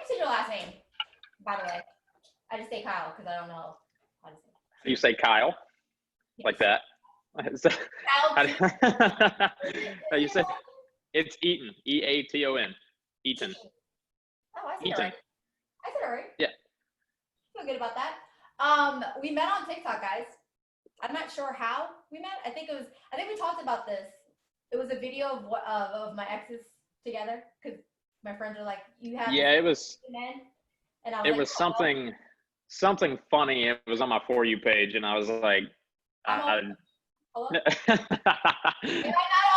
you say your last name, by the way? I just say Kyle because I don't know how to say it. You say Kyle, like that. So, Kyle. you say it's Eaton, Eaton, Eaton. Oh, I said it Eaton. right. I said it right. Yeah. I feel good about that. We met on TikTok, guys. I'm not sure how we met. I think we talked about this. It was a video of my exes together because my friends are like, you have. Yeah, it was. Men? And I was It like, was something funny. It was on my For You page, and I was like, hello? Am I not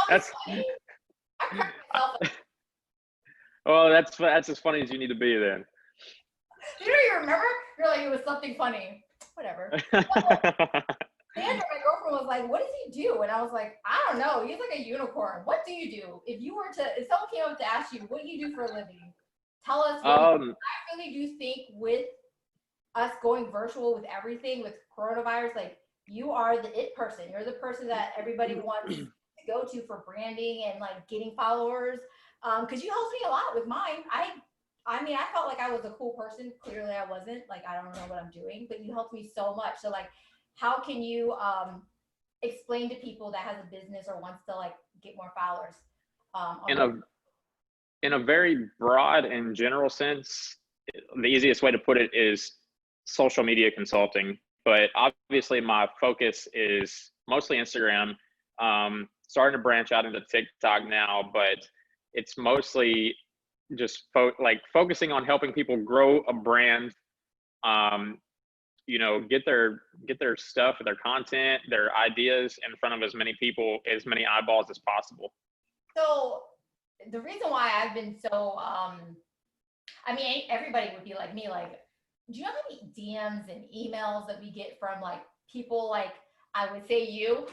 always funny? I crack myself up. Well, that's as funny as you need to be then. You remember? You're like, it was something funny. Whatever. Sandra, my girlfriend, was like, what does he do? And I was like, I don't know. He's like a unicorn. What do you do? If someone came up to ask you, what do you do for a living? Tell us. I really do think with us going virtual with everything, with coronavirus, like you are the it person. You're the person that everybody wants to go to for branding and like getting followers. Because you helped me a lot with mine. I mean, I felt like I was a cool person. Clearly I wasn't. Like, I don't know what I'm doing, but you helped me so much. So like, how can you explain to people that has a business or wants to like get more followers? In a very broad and general sense, the easiest way to put it is social media consulting. But obviously my focus is mostly Instagram, starting to branch out into TikTok now, but it's mostly just focusing on helping people grow a brand, get their stuff, their content, their ideas in front of as many people, as many eyeballs as possible. So the reason why I've been so, I mean, everybody would be like me, like, do you know how many DMs and emails that we get from like people like, I would say you,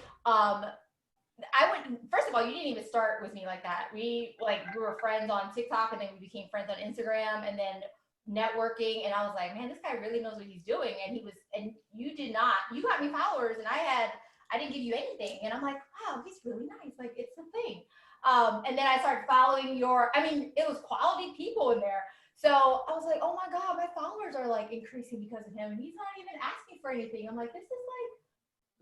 first of all, you didn't even start with me like that. We were friends on TikTok and then we became friends on Instagram and then networking. And I was like, man, this guy really knows what he's doing. And you did not, you got me followers and I didn't give you anything. And I'm like, wow, he's really nice. Like it's the thing. And then I started following it was quality people in there. So I was like, oh my God, my followers are like increasing because of him. And he's not even asking for anything. I'm like, this is like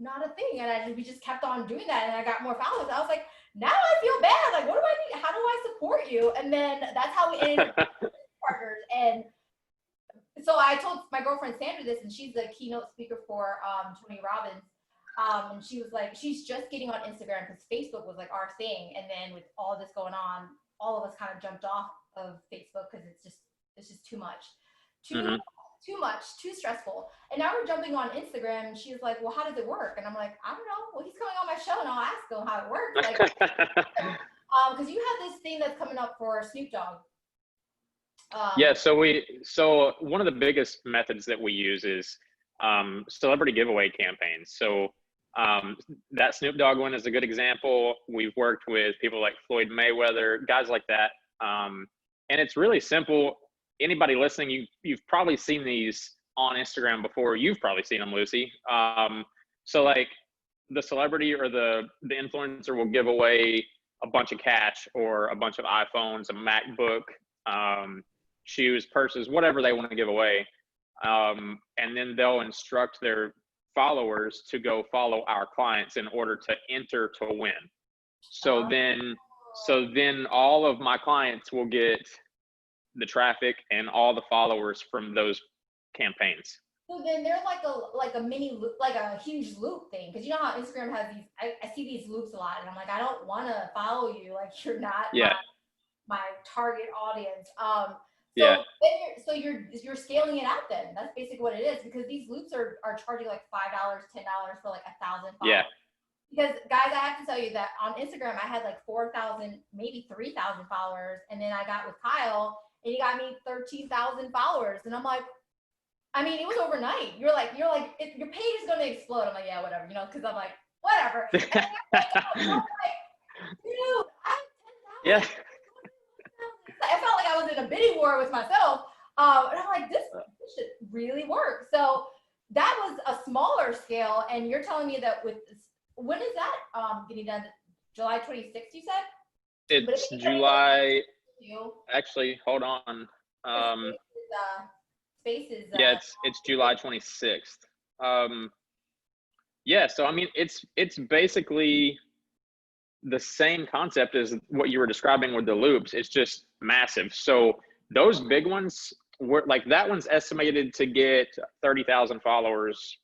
not a thing. And we just kept on doing that. And I got more followers. I was like, now I feel bad. Like, what do I need? How do I support you? And then that's how we ended up partners. And so I told my girlfriend Sandra this, and she's the keynote speaker for Tony Robbins. And she was like, she's just getting on Instagram because Facebook was like our thing. And then with all this going on, all of us kind of jumped off of Facebook because it's just too much. Too much, too stressful. And now we're jumping on Instagram and she's like, well, how does it work? And I'm like, I don't know. Well, he's coming on my show and I'll ask him how it works. Like, because you have this thing that's coming up for Snoop Dogg. Yeah, so one of the biggest methods that we use is celebrity giveaway campaigns. So that Snoop Dogg one is a good example. We've worked with people like Floyd Mayweather, guys like that. And it's really simple. Anybody listening, you've probably seen these on Instagram before. You've probably seen them, Lucy. So like the celebrity or the influencer will give away a bunch of cash or a bunch of iPhones, a MacBook, shoes, purses, whatever they want to give away. And then they'll instruct their followers to go follow our clients in order to enter to win. So then all of my clients will get the traffic and all the followers from those campaigns. So then they're like a mini loop, like a huge loop thing. Because you know how Instagram has these, I see these loops a lot and I'm like, I don't want to follow you. Like you're not my target audience. You're scaling it out then. That's basically what it is, because these loops are charging like $5, $10 for like 1,000 followers. Yeah. Because guys, I have to tell you that on Instagram I had like 4,000, maybe 3,000 followers, and then I got with Kyle and he got me 13,000 followers, and I'm like, I mean, it was overnight. You're like, your page is gonna explode. I'm like, yeah, whatever, because I'm like, whatever. And then I'm like, dude, I have 10,000. Yeah. I felt like I was in a bidding war with myself. And I'm like, this should really work. So that was a smaller scale. And you're telling me that when is that getting done? July 26th, you said? It's July. Actually, hold on. Spaces. Yeah, it's July 26th. Yeah, so I mean, it's basically the same concept as what you were describing with the loops. It's just massive. So those big ones were like, that one's estimated to get 30,000 followers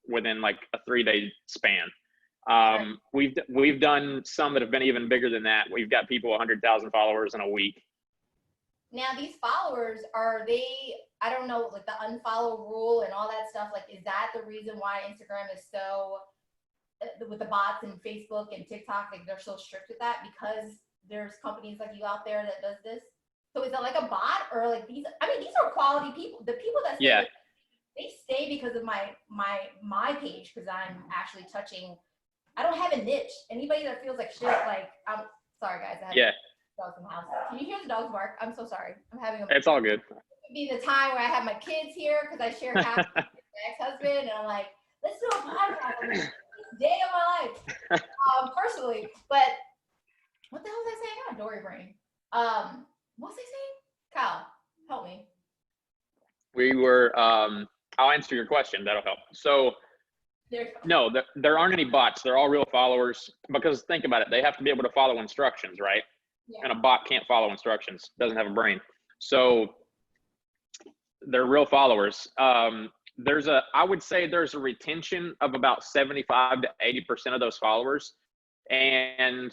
within like a 3-day span. We've done some that have been even bigger than that. We've got people 100,000 followers in a week. Now these followers, are they, I don't know, like the unfollow rule and all that stuff, like is that the reason why Instagram is so, with the bots and Facebook and TikTok, like they're so strict with that because there's companies like you out there that does this? So is it like a bot, or like these, I mean, these are quality people. The people that stay, they stay because of my page, because I'm actually touching, I don't have a niche. Anybody that feels like shit, like, I'm sorry guys, I have dogs in the house. Can you hear the dogs bark? I'm so sorry. I'm having It's all good. It would be the time where I have my kids here because I share a house with my ex-husband, and I'm like, let's do a podcast. I'm like, day of my life, personally. But what the hell was I saying? I'm Dory brain. What was I saying? Kyle, help me. We were, I'll answer your question. That'll help. So no, there aren't any bots. They're all real followers, because think about it. They have to be able to follow instructions, right? Yeah. And a bot can't follow instructions, doesn't have a brain. So they're real followers. I would say there's a retention of about 75 to 80% of those followers. And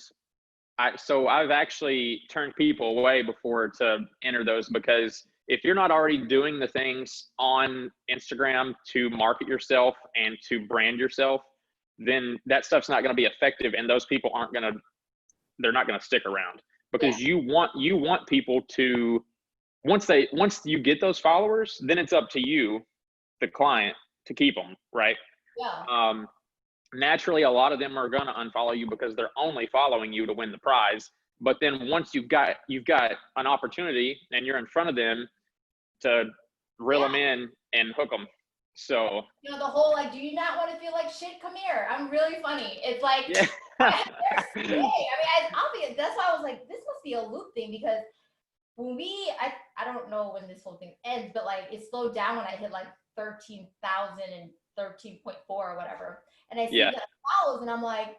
I've actually turned people away before to enter those, because if you're not already doing the things on Instagram to market yourself and to brand yourself, then that stuff's not going to be effective. And those people they're not going to stick around, because you want people to, once you get those followers, then it's up to you, the client, to keep them, right? Yeah. Naturally, a lot of them are going to unfollow you because they're only following you to win the prize. But then once you've got an opportunity and you're in front of them, to reel them in and hook them. So, you know, the whole, like, do you not want to feel like shit? Come here. I'm really funny. It's like, I mean, that's why I was like, this must be a loop thing, because when I don't know when this whole thing ends, but like it slowed down when I hit like 13,000 and 13.4 or whatever. And I see that follows, and I'm like,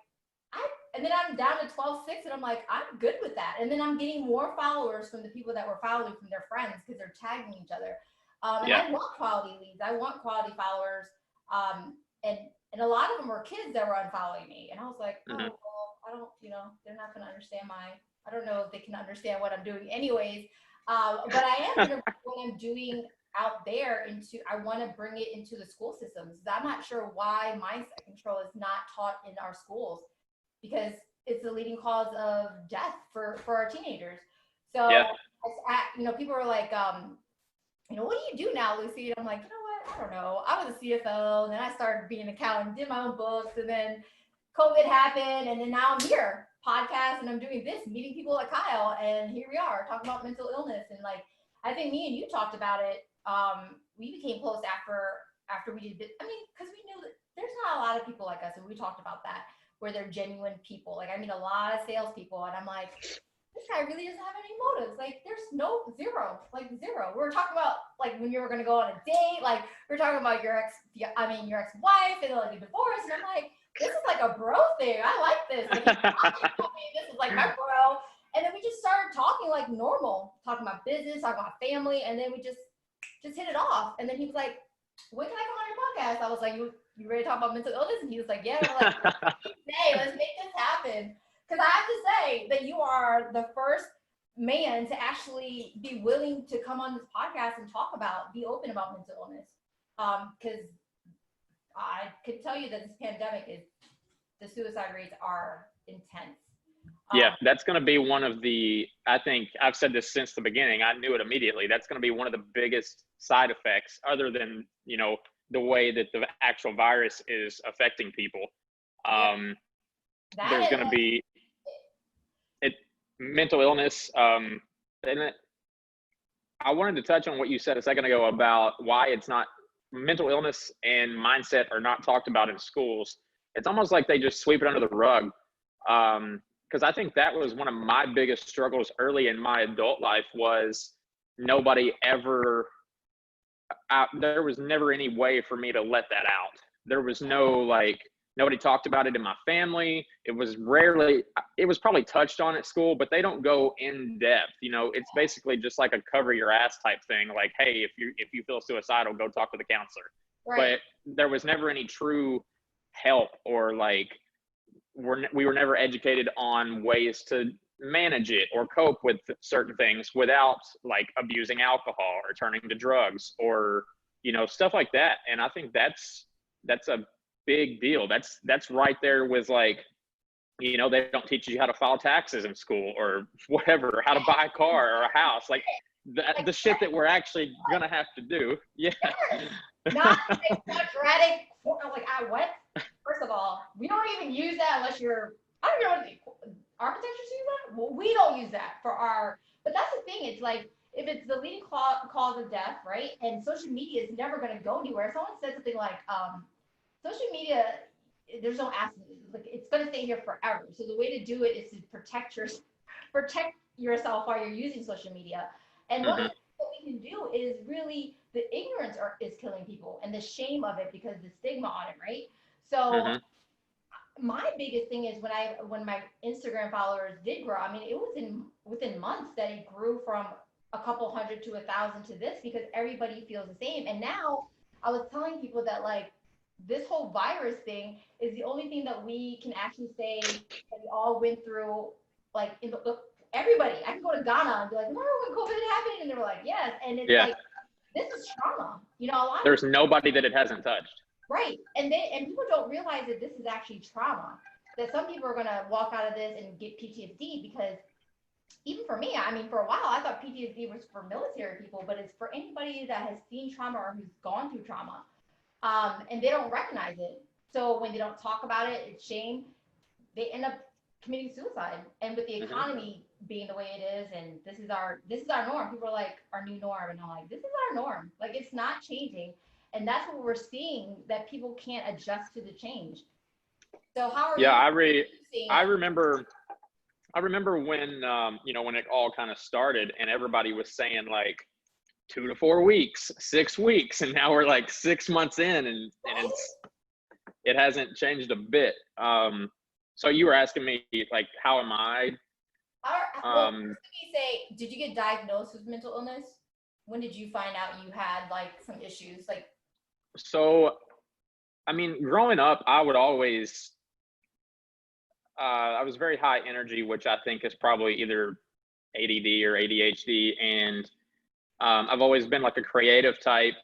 and then I'm down to 12.6, and I'm like, I'm good with that. And then I'm getting more followers from the people that were following from their friends, because they're tagging each other. And I want quality leads. I want quality followers. And a lot of them were kids that were unfollowing me. And I was like, oh, well, I don't, they're not going to understand I don't know if they can understand what I'm doing anyways. But I am going to, what I'm doing out there I want to bring it into the school systems. I'm not sure why mindset control is not taught in our schools, because it's the leading cause of death for our teenagers. So, people are like, what do you do now, Lucy? And I'm like, you know what? I don't know. I was a CFO, and then I started being an accountant, did my own books, and then COVID happened, and then now I'm here, podcast, and I'm doing this, meeting people like Kyle, and here we are talking about mental illness. And like, I think me and you talked about it. We became close after we did. I mean, because we knew that there's not a lot of people like us, and we talked about that, where they're genuine people. Like, I meet a lot of salespeople, and I'm like, this guy really doesn't have any motives. Like, there's zero. We were talking about like when you were gonna go on a date. Like, we were talking about your ex-wife, and like a divorce, and I'm like, this is like a bro thing. I like this. Like, this is like my bro. And then we just started talking like normal, talking about business, talking about family, and then we just hit it off. And then he was like, when can I come on your podcast? I was like, you ready to talk about mental illness? And he was like, yeah. And I'm like, hey, let's make this happen. Because I have to say that you are the first man to actually be willing to come on this podcast and be open about mental illness. Because I could tell you that this pandemic the suicide rates are intense. That's going to be one of I think I've said this since the beginning. I knew it immediately. That's going to be one of the biggest side effects, other than, the way that the actual virus is affecting people. There's going to be mental illness. And I wanted to touch on what you said a second ago about why it's not, mental illness and mindset are not talked about in schools. It's almost like they just sweep it under the rug. Because I think that was one of my biggest struggles early in my adult life, was nobody ever, there was never any way for me to let that out. There was no, like, nobody talked about it in my family. It was rarely, it was probably touched on at school, but they don't go in depth. You know, it's basically just like a cover your ass type thing. Like, hey, if you feel suicidal, go talk to the counselor. Right. But there was never any true help, or like, we were never educated on ways to manage it or cope with certain things without like abusing alcohol or turning to drugs, or, you know, stuff like that. And I think that's a big deal. That's right there with, like, you know, they don't teach you how to file taxes in school or whatever, how to buy a car or a house, like the shit that we're actually gonna have to do. Yeah. Not like quadratic, like, what? First of all, we don't even use that unless you're, I don't know, architects use that? Well, we don't use that for our, but that's the thing. It's like, if it's the leading cause of death, right? And social media is never going to go anywhere. Someone said something like, social media, there's no accident. Like, it's going to stay here forever. So the way to do it is to protect yourself while you're using social media. And one of the things that we can do is really, the ignorance is killing people, and the shame of it, because the stigma on it, right? So my biggest thing is when my Instagram followers did grow, I mean, it was within months that it grew from a couple hundred to 1,000 to this, because everybody feels the same. And now I was telling people that, like, this whole virus thing is the only thing that we can actually say that we all went through, like, everybody. I can go to Ghana and be like, remember when COVID happened? And they were like, yes. And it's like, this is trauma. You know, there's nobody that it hasn't touched. Right. And people don't realize that this is actually trauma. That some people are going to walk out of this and get PTSD, because even for me, I mean, for a while, I thought PTSD was for military people, but it's for anybody that has seen trauma or who's gone through trauma. And they don't recognize it. So when they don't talk about it, it's shame. They end up committing suicide. And with the economy being the way it is, and this is our norm. People are like, our new norm. And I'm like, this is our norm. Like, it's not changing. And that's what we're seeing, that people can't adjust to the change. So how are you? I remember when, you know, when it all kind of started, and everybody was saying like 2 to 4 weeks, 6 weeks. And now we're like 6 months in, and it hasn't changed a bit. So you were asking me, like, how am I? Let me say, did you get diagnosed with mental illness? When did you find out you had, like, some issues? Like, so, I mean, growing up, I would always, I was very high energy, which I think is probably either ADD or ADHD. And I've always been like a creative type,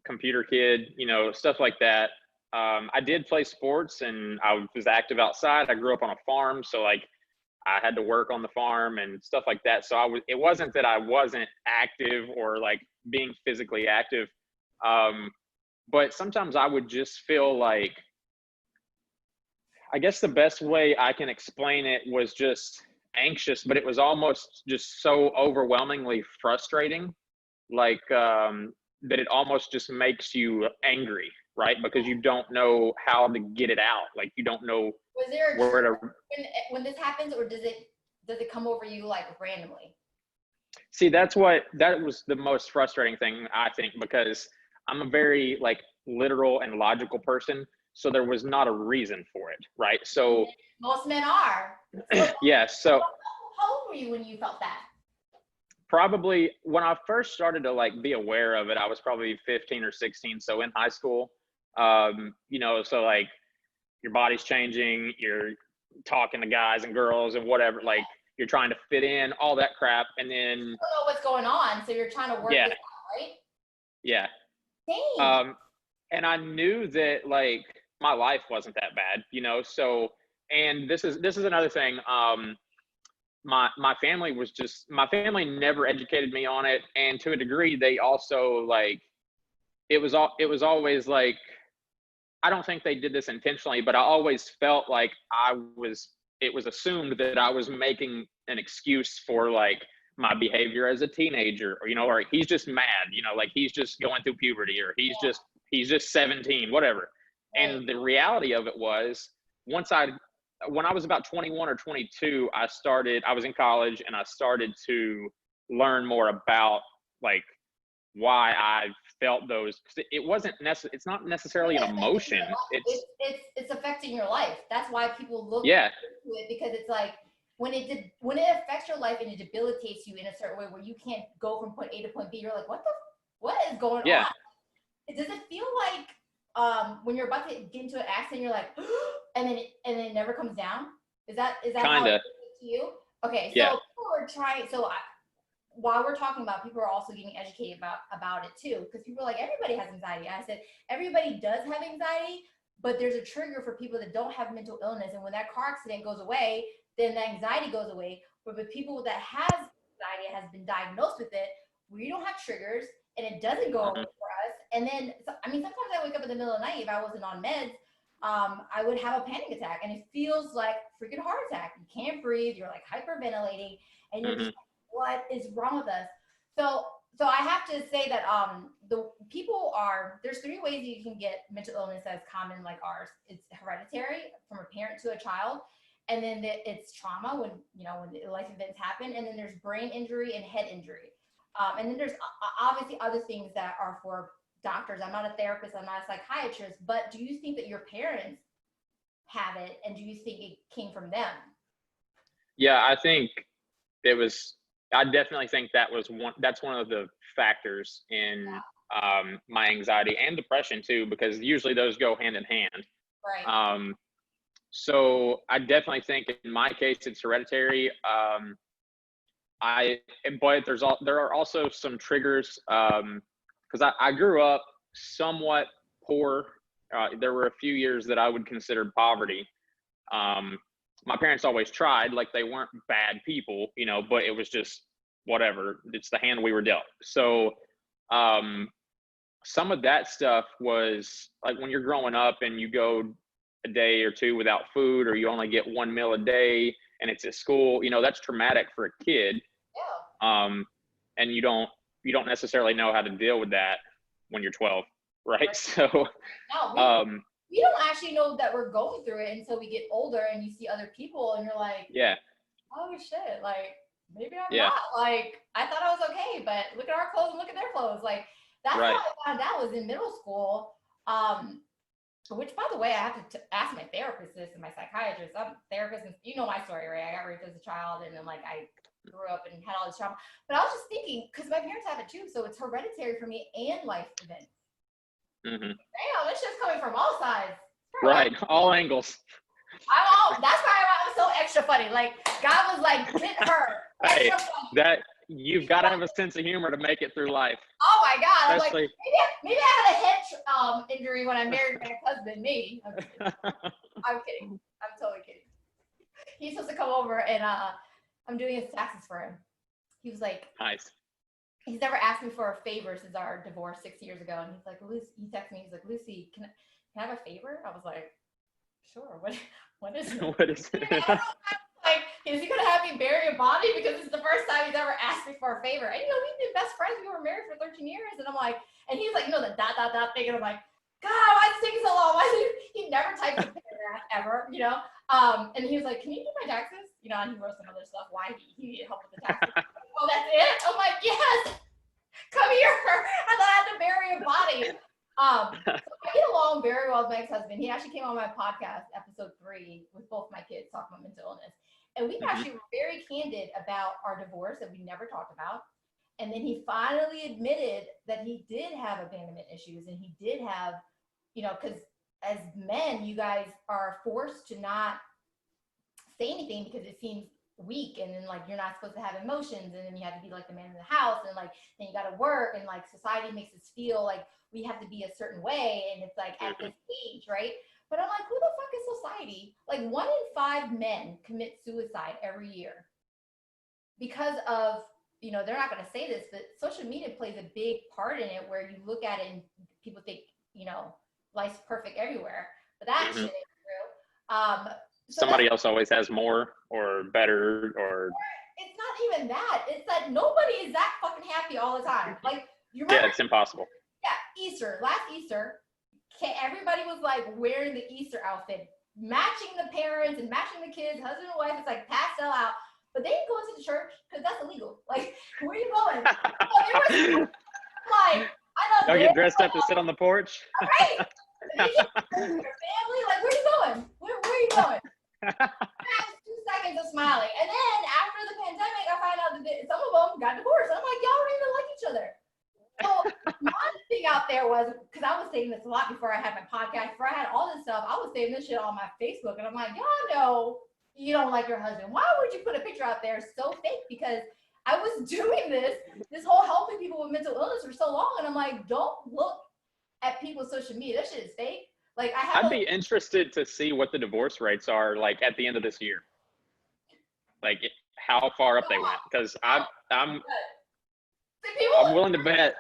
computer kid, you know, stuff like that. I did play sports, and I was active outside. I grew up on a farm, so like I had to work on the farm and stuff like that. So it wasn't that I wasn't active or like being physically active. But sometimes I would just feel like, I guess the best way I can explain it was just anxious, but it was almost just so overwhelmingly frustrating, like that it almost just makes you angry, right? Because you don't know how to get it out. Like, you don't know was there where to. When this happens, or does it come over you like randomly? See, that was the most frustrating thing, I think, because I'm a very like literal and logical person. So there was not a reason for it, right? So most men are. Yeah. So how old were you when you felt that? Probably when I first started to like be aware of it, I was probably 15 or 16. So in high school, you know, so like your body's changing, you're talking to guys and girls and whatever, like you're trying to fit in, all that crap. And then you don't know what's going on. So you're trying to work this out, right? Yeah. Dang. And I knew that like my life wasn't that bad, you know? So, and this is another thing. My family never educated me on it. And to a degree, they also like, it was always like, I don't think they did this intentionally, but I always felt like it was assumed that I was making an excuse for like my behavior as a teenager, or, you know, or he's just mad, you know, like he's just going through puberty, or he's just 17, whatever. And the reality of it was, when I was about 21 or 22, I was in college, and I started to learn more about like why I felt those. It wasn't it's not necessarily an emotion. It's affecting your life. That's why people look yeah into it, because it's like when it affects your life and it debilitates you in a certain way where you can't go from point A to point B, you're like, what is going yeah on? Does it feel like when you're about to get into an accident, you're like, and then it never comes down? Is that Kinda. how it feels to you? Okay, so Yeah. people are trying. While we're talking about, people are also getting educated about it too, because people are like, everybody has anxiety. I said everybody does have anxiety, but there's a trigger for people that don't have mental illness, and when that car accident goes away, then the anxiety goes away. But with people that has anxiety, has been diagnosed with it, we don't have triggers, and it doesn't go away for us. And then, sometimes I wake up in the middle of the night if I wasn't on meds. I would have a panic attack, and it feels like a freaking heart attack. You can't breathe. You're like hyperventilating, and you're just like, what is wrong with us? So I have to say that there's 3 ways you can get mental illness that's common like ours. It's hereditary from a parent to a child, and then it's trauma when the life events happen, and then there's brain injury and head injury, and then there's obviously other things that are for doctors. I'm not a therapist, I'm not a psychiatrist, but do you think that your parents have it, and do you think it came from them? Yeah, I think I definitely think that's one of the factors in my anxiety and depression too, because usually those go hand in hand. Right. So I definitely think in my case it's hereditary. But there are also some triggers, because I grew up somewhat poor. There were a few years that I would consider poverty. My parents always tried, like they weren't bad people, but it was just whatever. It's the hand we were dealt. So some of that stuff was like when you're growing up and you go a day or two without food, or you only get 1 meal a day and it's at school, that's traumatic for a kid. Yeah. And you don't necessarily know how to deal with that when you're 12, right? So no, we don't actually know that we're going through it until we get older and you see other people and you're like, yeah, oh shit, like maybe I'm yeah, not. Like I thought I was okay, but look at our clothes and look at their clothes. Like that's right. how I found out was in middle school. Which, by the way, I have to ask my therapist this and my psychiatrist. I'm a therapist, and you know my story, right? I got raped as a child, and then like I grew up and had all this trauma. But I was just thinking, because my parents have it too, so it's hereditary for me and life events. Damn, it's just coming from all sides. Right, all angles. That's why I was so extra funny. Like God was like, get her. Hey, that you've got to have a sense of humor to make it through life. Oh my God! Especially, I'm like, maybe I had a head injury when I married my husband. Maybe. I'm kidding. I'm totally kidding. He's supposed to come over and I'm doing his taxes for him. He was like, nice. He's never asked me for a favor since our divorce 6 years ago, and he's like, Lucy. He texted me. He's like, Lucy, can I have a favor? I was like, sure. What is it? What is it? Like, is he gonna have me bury a body? Because it's the first time he's ever asked me for a favor. And we've been best friends. We were married for 13 years, and I'm like, and he's like, the ... thing, and I'm like, God, why is it taking so long? He never types a paragraph ever, And he was like, can you do my taxes? And he wrote some other stuff. Why he needed help with the taxes. Oh, that's it? I'm like, yes. Come here. I thought I had to bury a body. So I get along very well with my ex-husband. He actually came on my podcast, episode 3, with both my kids talking about mental illness. And we actually were very candid about our divorce that we never talked about. And then he finally admitted that he did have abandonment issues, and he did have, because as men, you guys are forced to not say anything because it seems weak, and then like you're not supposed to have emotions, and then you have to be like the man in the house, and like then you got to work, and like society makes us feel like we have to be a certain way, and it's like at this age, right? But I'm like, who the fuck is society? Like 1 in 5 men commit suicide every year because of, they're not going to say this, but social media plays a big part in it, where you look at it and people think, life's perfect everywhere, but that shit ain't true. Somebody else always has more or better, or it's not even that. It's that nobody is that fucking happy all the time. Like, you remember? Yeah, it's impossible. Yeah, last Easter, everybody was like wearing the Easter outfit, matching the parents and matching the kids, husband and wife. It's like pastel out. but they didn't go into the church because that's illegal. Like, where are you going? So there was like, I know. Y'all get dressed up to sit on the porch. Right. Your family, like, where are you going? Where are you going? 2 seconds of smiling, and then after the pandemic, I find out that some of them got divorced. I'm like, y'all don't even like each other. So my thing out there was, because I was saying this a lot before I had my podcast, before I had all this stuff, I was saying this shit on my Facebook, and I'm like, y'all know you don't like your husband. Why would you put a picture out there so fake? Because I was doing this whole helping people with mental illness for so long, and I'm like, don't look at people's social media. That shit is fake. Like, I'd be interested to see what the divorce rates are like at the end of this year. Like how far up they went, because I'm willing to bet.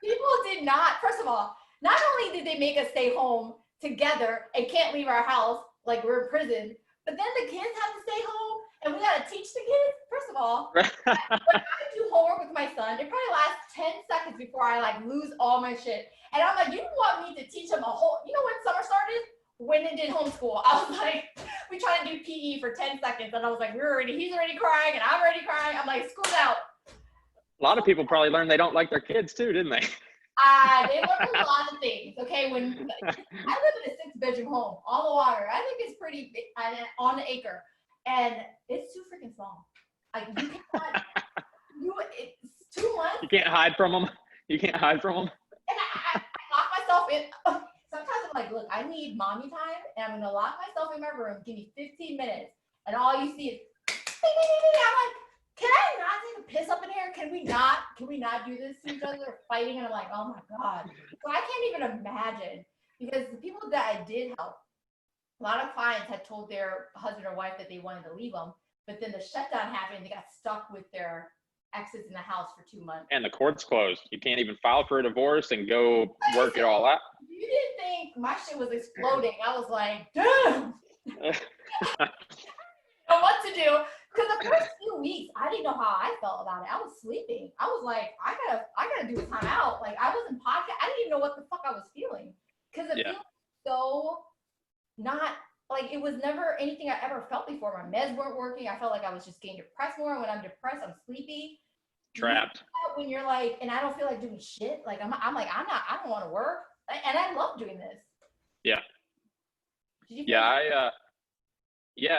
People did not. First of all, not only did they make us stay home together and can't leave our house like we're in prison, but then the kids have to stay home and we gotta teach the kids. First of all, when I do homework with my son, it probably lasts 10 seconds before I like lose all my shit. And I'm like, you want me to teach him a whole, you know when summer started? When it did homeschool, I was like, we tried to do PE for 10 seconds and I was like, he's already crying and I'm already crying. I'm like, school's out. A lot of people probably learned they don't like their kids too, didn't they? They learned a lot of things. Okay, when I live in a 6-bedroom home on the water, I think it's pretty big, on the acre, and it's too freaking small. Like you can't, it's too much. You can't hide from them. You can't hide from them. And I lock myself in. Sometimes I'm like, look, I need mommy time, and I'm gonna lock myself in my room. Give me 15 minutes, and all you see is, I'm like, can I not take a piss up in here? Can we not do this to each other? We're fighting, and I'm like, oh my God. So I can't even imagine, because the people that I did help, a lot of clients had told their husband or wife that they wanted to leave them, but then the shutdown happened and they got stuck with their exes in the house for 2 months. And the court's closed. You can't even file for a divorce and go work it all out. You didn't think my shit was exploding. I was like, damn. I don't know what to do. Because the first few weeks, I didn't know how I felt about it. I was sleeping. I was like, I gotta do a timeout. Like, I was in podcast. I didn't even know what the fuck I was feeling. Because it feels so not, like, it was never anything I ever felt before. My meds weren't working. I felt like I was just getting depressed more. When I'm depressed, I'm sleepy. Trapped. When you're like, and I don't feel like doing shit. Like, I don't want to work. And I love doing this. Yeah.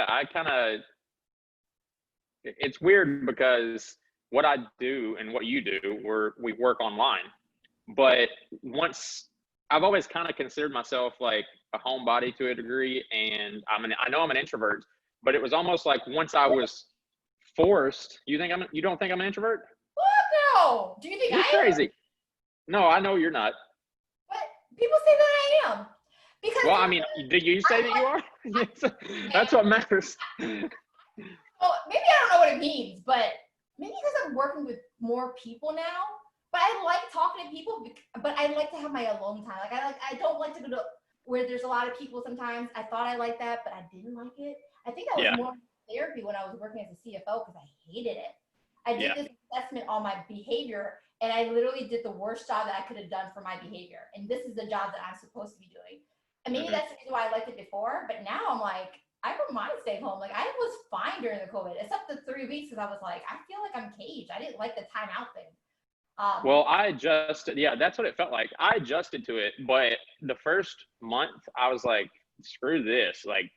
I kind of, it's weird because what I do and what you do, we work online. But I've always kind of considered myself like a homebody to a degree, and I know I'm an introvert, but it was almost like once I was forced. You don't think I'm an introvert? What? No. Do you think You're crazy? No, I know you're not. But people say that I am. Because well, I mean, did you say that you are? That's what matters. Well, maybe I don't know what it means, but maybe because I'm working with more people now. But I like talking to people, but I like to have my alone time. I don't like to go to where there's a lot of people sometimes. I thought I liked that, but I didn't like it. I think I was more in therapy when I was working as a CFO because I hated it. I did this assessment on my behavior, and I literally did the worst job that I could have done for my behavior. And this is the job that I'm supposed to be doing. And maybe that's the reason why I liked it before, but now I'm like, I don't mind staying home. Like, I was fine during the COVID, except the 3 weeks, because I was like, I feel like I'm caged. I didn't like the timeout thing. Well, I adjusted. Yeah, that's what it felt like. I adjusted to it, but the first month I was like, screw this. Like,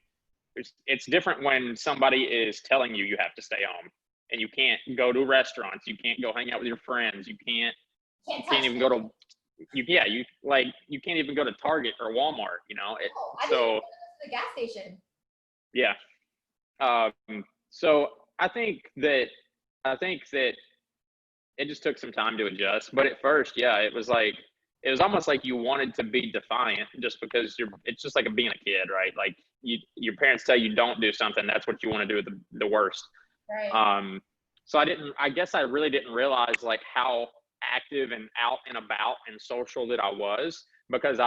it's different when somebody is telling you have to stay home and you can't go to restaurants. You can't go hang out with your friends. You can't even go to, you can't even go to Target or Walmart, you know? I didn't go to the gas station. Yeah. So I think that it just took some time to adjust. But at first, it was almost like you wanted to be defiant just because it's just like being a kid, right? Like your parents tell you don't do something. That's what you want to do the worst. Right. So I guess I really didn't realize like how active and out and about and social that I was, because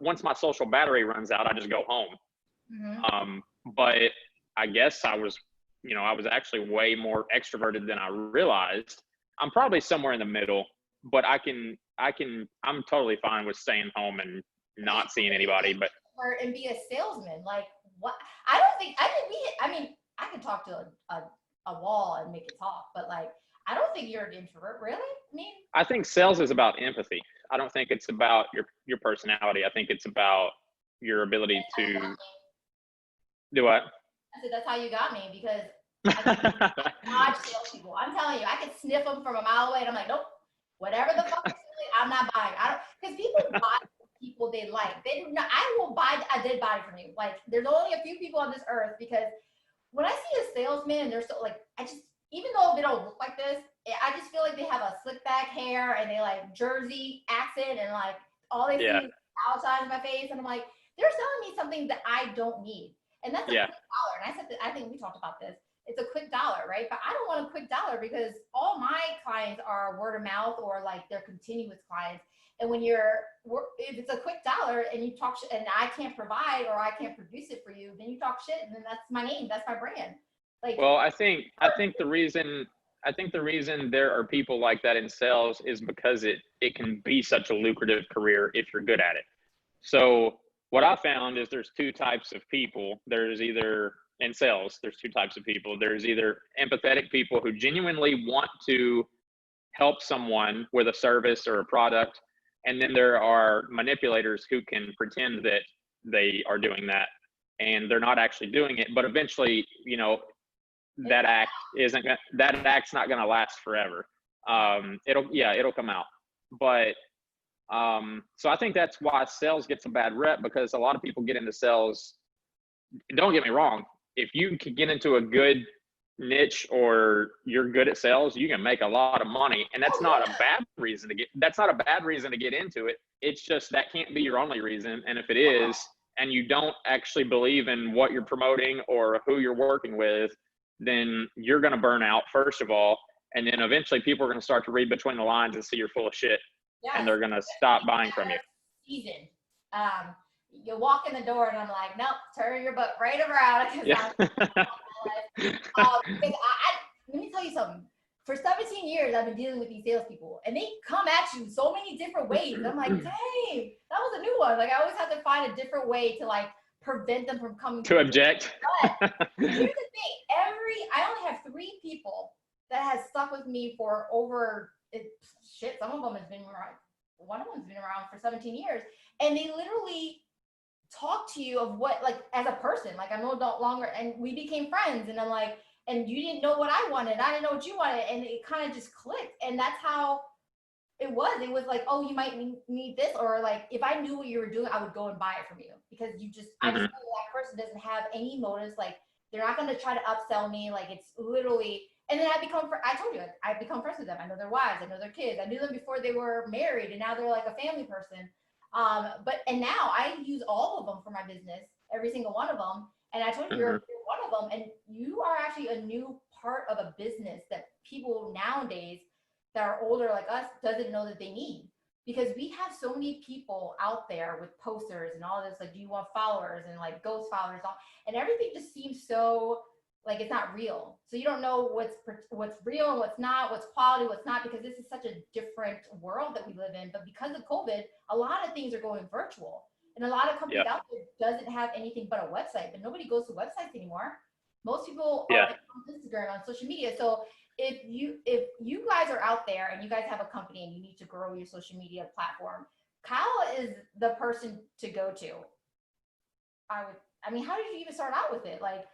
once my social battery runs out, I just go home. Mm-hmm. But I guess I was actually way more extroverted than I realized. I'm probably somewhere in the middle, but I'm totally fine with staying home and not seeing anybody. But and be a salesman, like what? I can talk to a a wall and make it talk. But like, I don't think you're an introvert, really. I mean, I think sales is about empathy. I don't think it's about your personality. I think it's about your ability to do what? I said that's how you got me, because I dodge salespeople. I'm telling you, I could sniff them from a mile away, and I'm like, nope, whatever the fuck you're selling, I'm not buying. I don't, because people buy people they like. They do not. I will buy a dead body from you. Like, there's only a few people on this earth, because when I see a salesman and they're so like, I just, even though they don't look like this, I just feel like they have a slick back hair and they like Jersey accent, and like all they see is outside of my face, and I'm like, they're selling me something that I don't need. And that's a quick dollar. And I said that, I think we talked about this. It's a quick dollar, right? But I don't want a quick dollar, because all my clients are word of mouth, or like they're continuous clients. And when if it's a quick dollar and you talk shit and I can't provide or I can't produce it for you, then you talk shit, and then that's my name, that's my brand. Like, well, I think the reason there are people like that in sales is because it can be such a lucrative career if you're good at it. So what I found is there's two types of people. There's either in sales, there's two types of people. There's either empathetic people who genuinely want to help someone with a service or a product. And then there are manipulators who can pretend that they are doing that and they're not actually doing it. But eventually, that act's not going to last forever. It'll come out. But so I think that's why sales gets a bad rep, because a lot of people get into sales. Don't get me wrong. If you can get into a good niche or you're good at sales, you can make a lot of money, and that's not a bad reason to get into it. It's just that can't be your only reason. And if it is, and you don't actually believe in what you're promoting or who you're working with, then you're going to burn out, first of all, and then eventually people are going to start to read between the lines and see you're full of shit. Yes. And they're going to stop buying from you. Season. You walk in the door and I'm like, nope, turn your butt right around, because let me tell you something. For 17 years, I've been dealing with these salespeople, and they come at you so many different ways. I'm like, dang, that was a new one. Like, I always have to find a different way to like prevent them from coming to object. But here's the thing: I only have 3 people that has stuck with me for over shit. Some of them has been around. One of them's been around for 17 years, and they literally talk to you of what, like, as a person, like, I'm no longer, and we became friends, and I'm like, and you didn't know what I wanted, I didn't know what you wanted, and it kind of just clicked. And that's how it was like, oh, you might need this, or like, if I knew what you were doing, I would go and buy it from you, because I just know that person doesn't have any motives. Like, they're not going to try to upsell me. Like, it's literally, and then I told you, I become friends with them. I know their wives, I know their kids, I knew them before they were married, and now they're like a family person. And now I use all of them for my business, every single one of them. And I told you, you're one of them, and you are actually a new part of a business that people nowadays that are older like us doesn't know that they need, because we have so many people out there with posters and all this, like, do you want followers, and like ghost followers, and everything just seems so like it's not real. So you don't know what's real and what's not, what's quality, what's not, because this is such a different world that we live in. But because of COVID, a lot of things are going virtual, and a lot of companies out there doesn't have anything but a website. But nobody goes to websites anymore. Most people are on Instagram, on social media. So if you guys are out there and you guys have a company and you need to grow your social media platform, Kyle is the person to go to. How did you even start out with it? Like,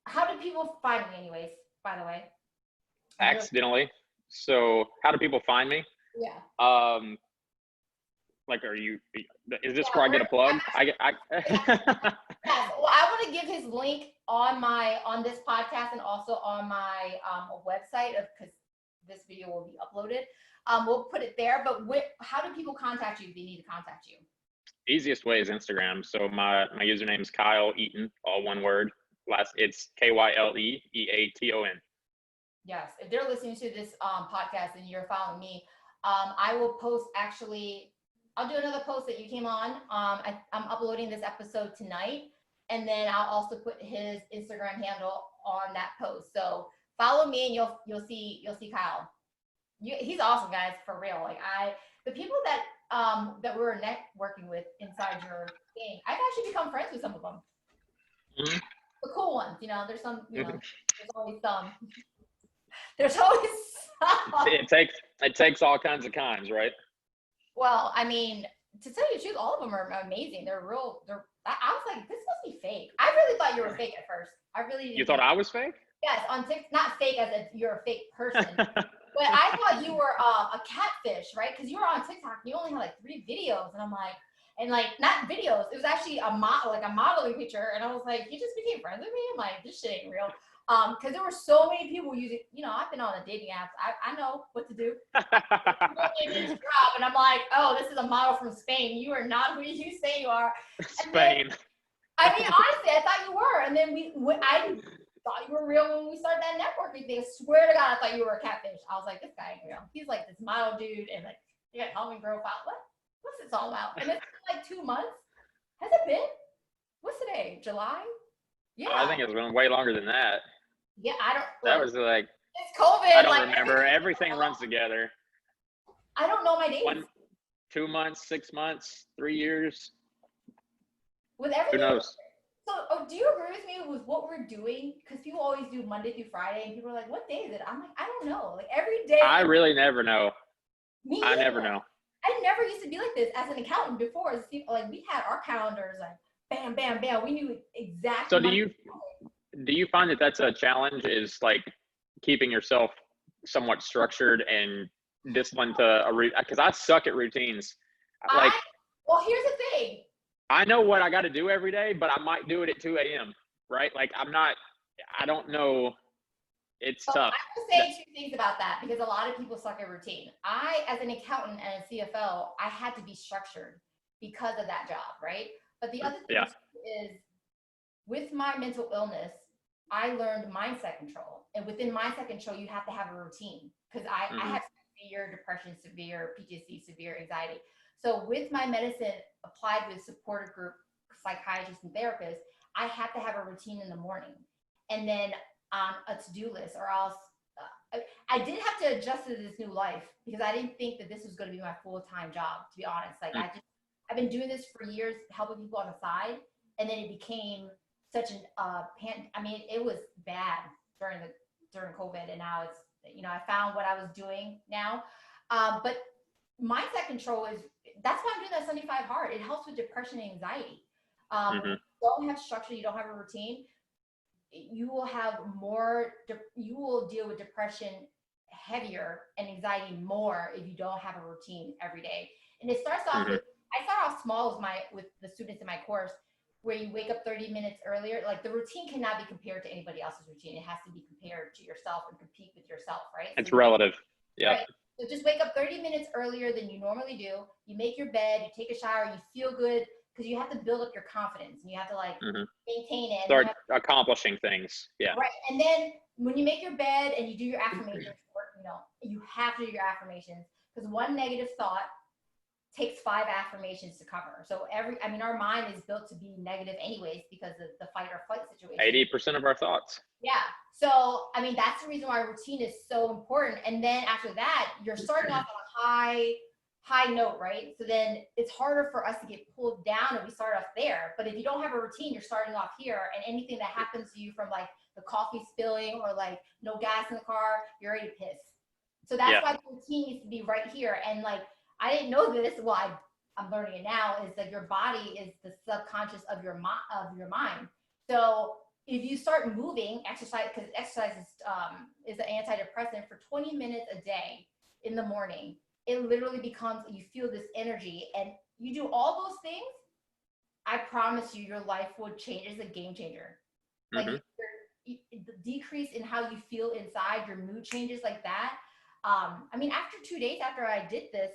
how do people find me anyways, by the way? Accidentally. So how do people find me? Yeah. Like, is this where I get a plug? Well, I want to give his link on this podcast and also on my website, because this video will be uploaded. We'll put it there, but how do people contact you if they need to contact you? Easiest way is Instagram. So my username is Kyle Eaton, all one word. It's KYLEEATON. Yes, if they're listening to this podcast and you're following me, I will post, actually, I'll do another post that you came on. I'm uploading this episode tonight, and then I'll also put his Instagram handle on that post. So follow me, and you'll see Kyle. He's awesome, guys, for real. Like, the people that we're networking with inside your thing, I've actually become friends with some of them. The cool ones, there's some, there's always some. There's always some. It takes all kinds of kinds, right? Well, I mean, to tell you the truth, all of them are amazing. They're real. I was like, this must be fake. I really thought you were fake at first. I really didn't. You thought I was fake? Yes, on TikTok, not fake as if you're a fake person, but I thought you were a catfish, right? Because you were on TikTok, and you only had like 3 videos, and I'm like, and like not videos, it was actually a modeling picture, and I was like, you just became friends with me? I'm like, this shit ain't real. Because there were so many people using, I've been on the dating apps. I know what to do. And I'm like, oh, this is a model from Spain. You are not who you say you are. Spain. I mean, honestly, I thought you were. And then I thought you were real when we started that networking thing. I swear to God, I thought you were a catfish. I was like, this guy ain't real. He's like this model dude, and like, you got Halloween profile. What's this all about? And it's been like 2 months. Has it been? What's today? July? Yeah. I think it's been way longer than that. Yeah, I don't. That was like. It's COVID. I don't remember. Everything runs together. I don't know my dates. 2 months, 6 months, 3 years. With everything. Who knows? So, do you agree with me with what we're doing? Because people always do Monday through Friday, and people are like, "What day is it?" I'm like, I don't know. Like every day. I really never know. Me I either. never know. I never used to be like this as an accountant before. Like we had our calendars like bam, bam, bam. We knew exactly. So do you find that that's a challenge? Is like keeping yourself somewhat structured and disciplined to a routine? Because I suck at routines. Like, well, here's the thing. I know what I got to do every day, but I might do it at 2 a.m. Right? Like I don't know. It's tough. I will say 2 things about that because a lot of people suck at routine. I, as an accountant and a CFO, I had to be structured because of that job, right? But the other thing is with my mental illness, I learned mindset control. And within mindset control, you have to have a routine because I have severe depression, severe PTSD, severe anxiety. So with my medicine applied with supportive group, psychiatrists and therapists, I have to have a routine in the morning. And then a to-do list, or else I did have to adjust to this new life because I didn't think that this was going to be my full-time job, to be honest. Like I've been doing this for years, helping people on the side, and then it became such an it was bad during COVID, and now it's I found what I was doing now, but mindset control that's why I'm doing that 75 hard. It helps with depression and anxiety. You don't have structure, you don't have a routine, you will have you will deal with depression heavier and anxiety more if you don't have a routine every day. And it starts off I start off small with the students in my course, where you wake up 30 minutes earlier. Like the routine cannot be compared to anybody else's routine. It has to be compared to yourself and compete with yourself, right? It's relative. Yeah. Right. So just wake up 30 minutes earlier than you normally do. You make your bed, you take a shower, you feel good, because you have to build up your confidence and you have to maintain it. Start accomplishing things. Yeah. Right. And then when you make your bed and you do your affirmations, you have to do your affirmations, because one negative thought takes 5 affirmations to cover. So our mind is built to be negative anyways because of the fight or flight situation. 80% of our thoughts. Yeah. So, that's the reason why routine is so important. And then after that, you're starting off on a high note, right? So then it's harder for us to get pulled down if we start off there. But if you don't have a routine, you're starting off here, and anything that happens to you from like the coffee spilling or like no gas in the car, you're ready to piss. So that's why the routine needs to be right here. And like, I didn't know this. Well, I'm learning it now. Is that your body is the subconscious of your mind. So if you start moving, exercise, because exercise is an antidepressant, for 20 minutes a day in the morning, it literally becomes, you feel this energy, and you do all those things. I promise you, your life will change. It's a game changer. Like the decrease in how you feel inside, your mood changes like that. After 2 days after I did this,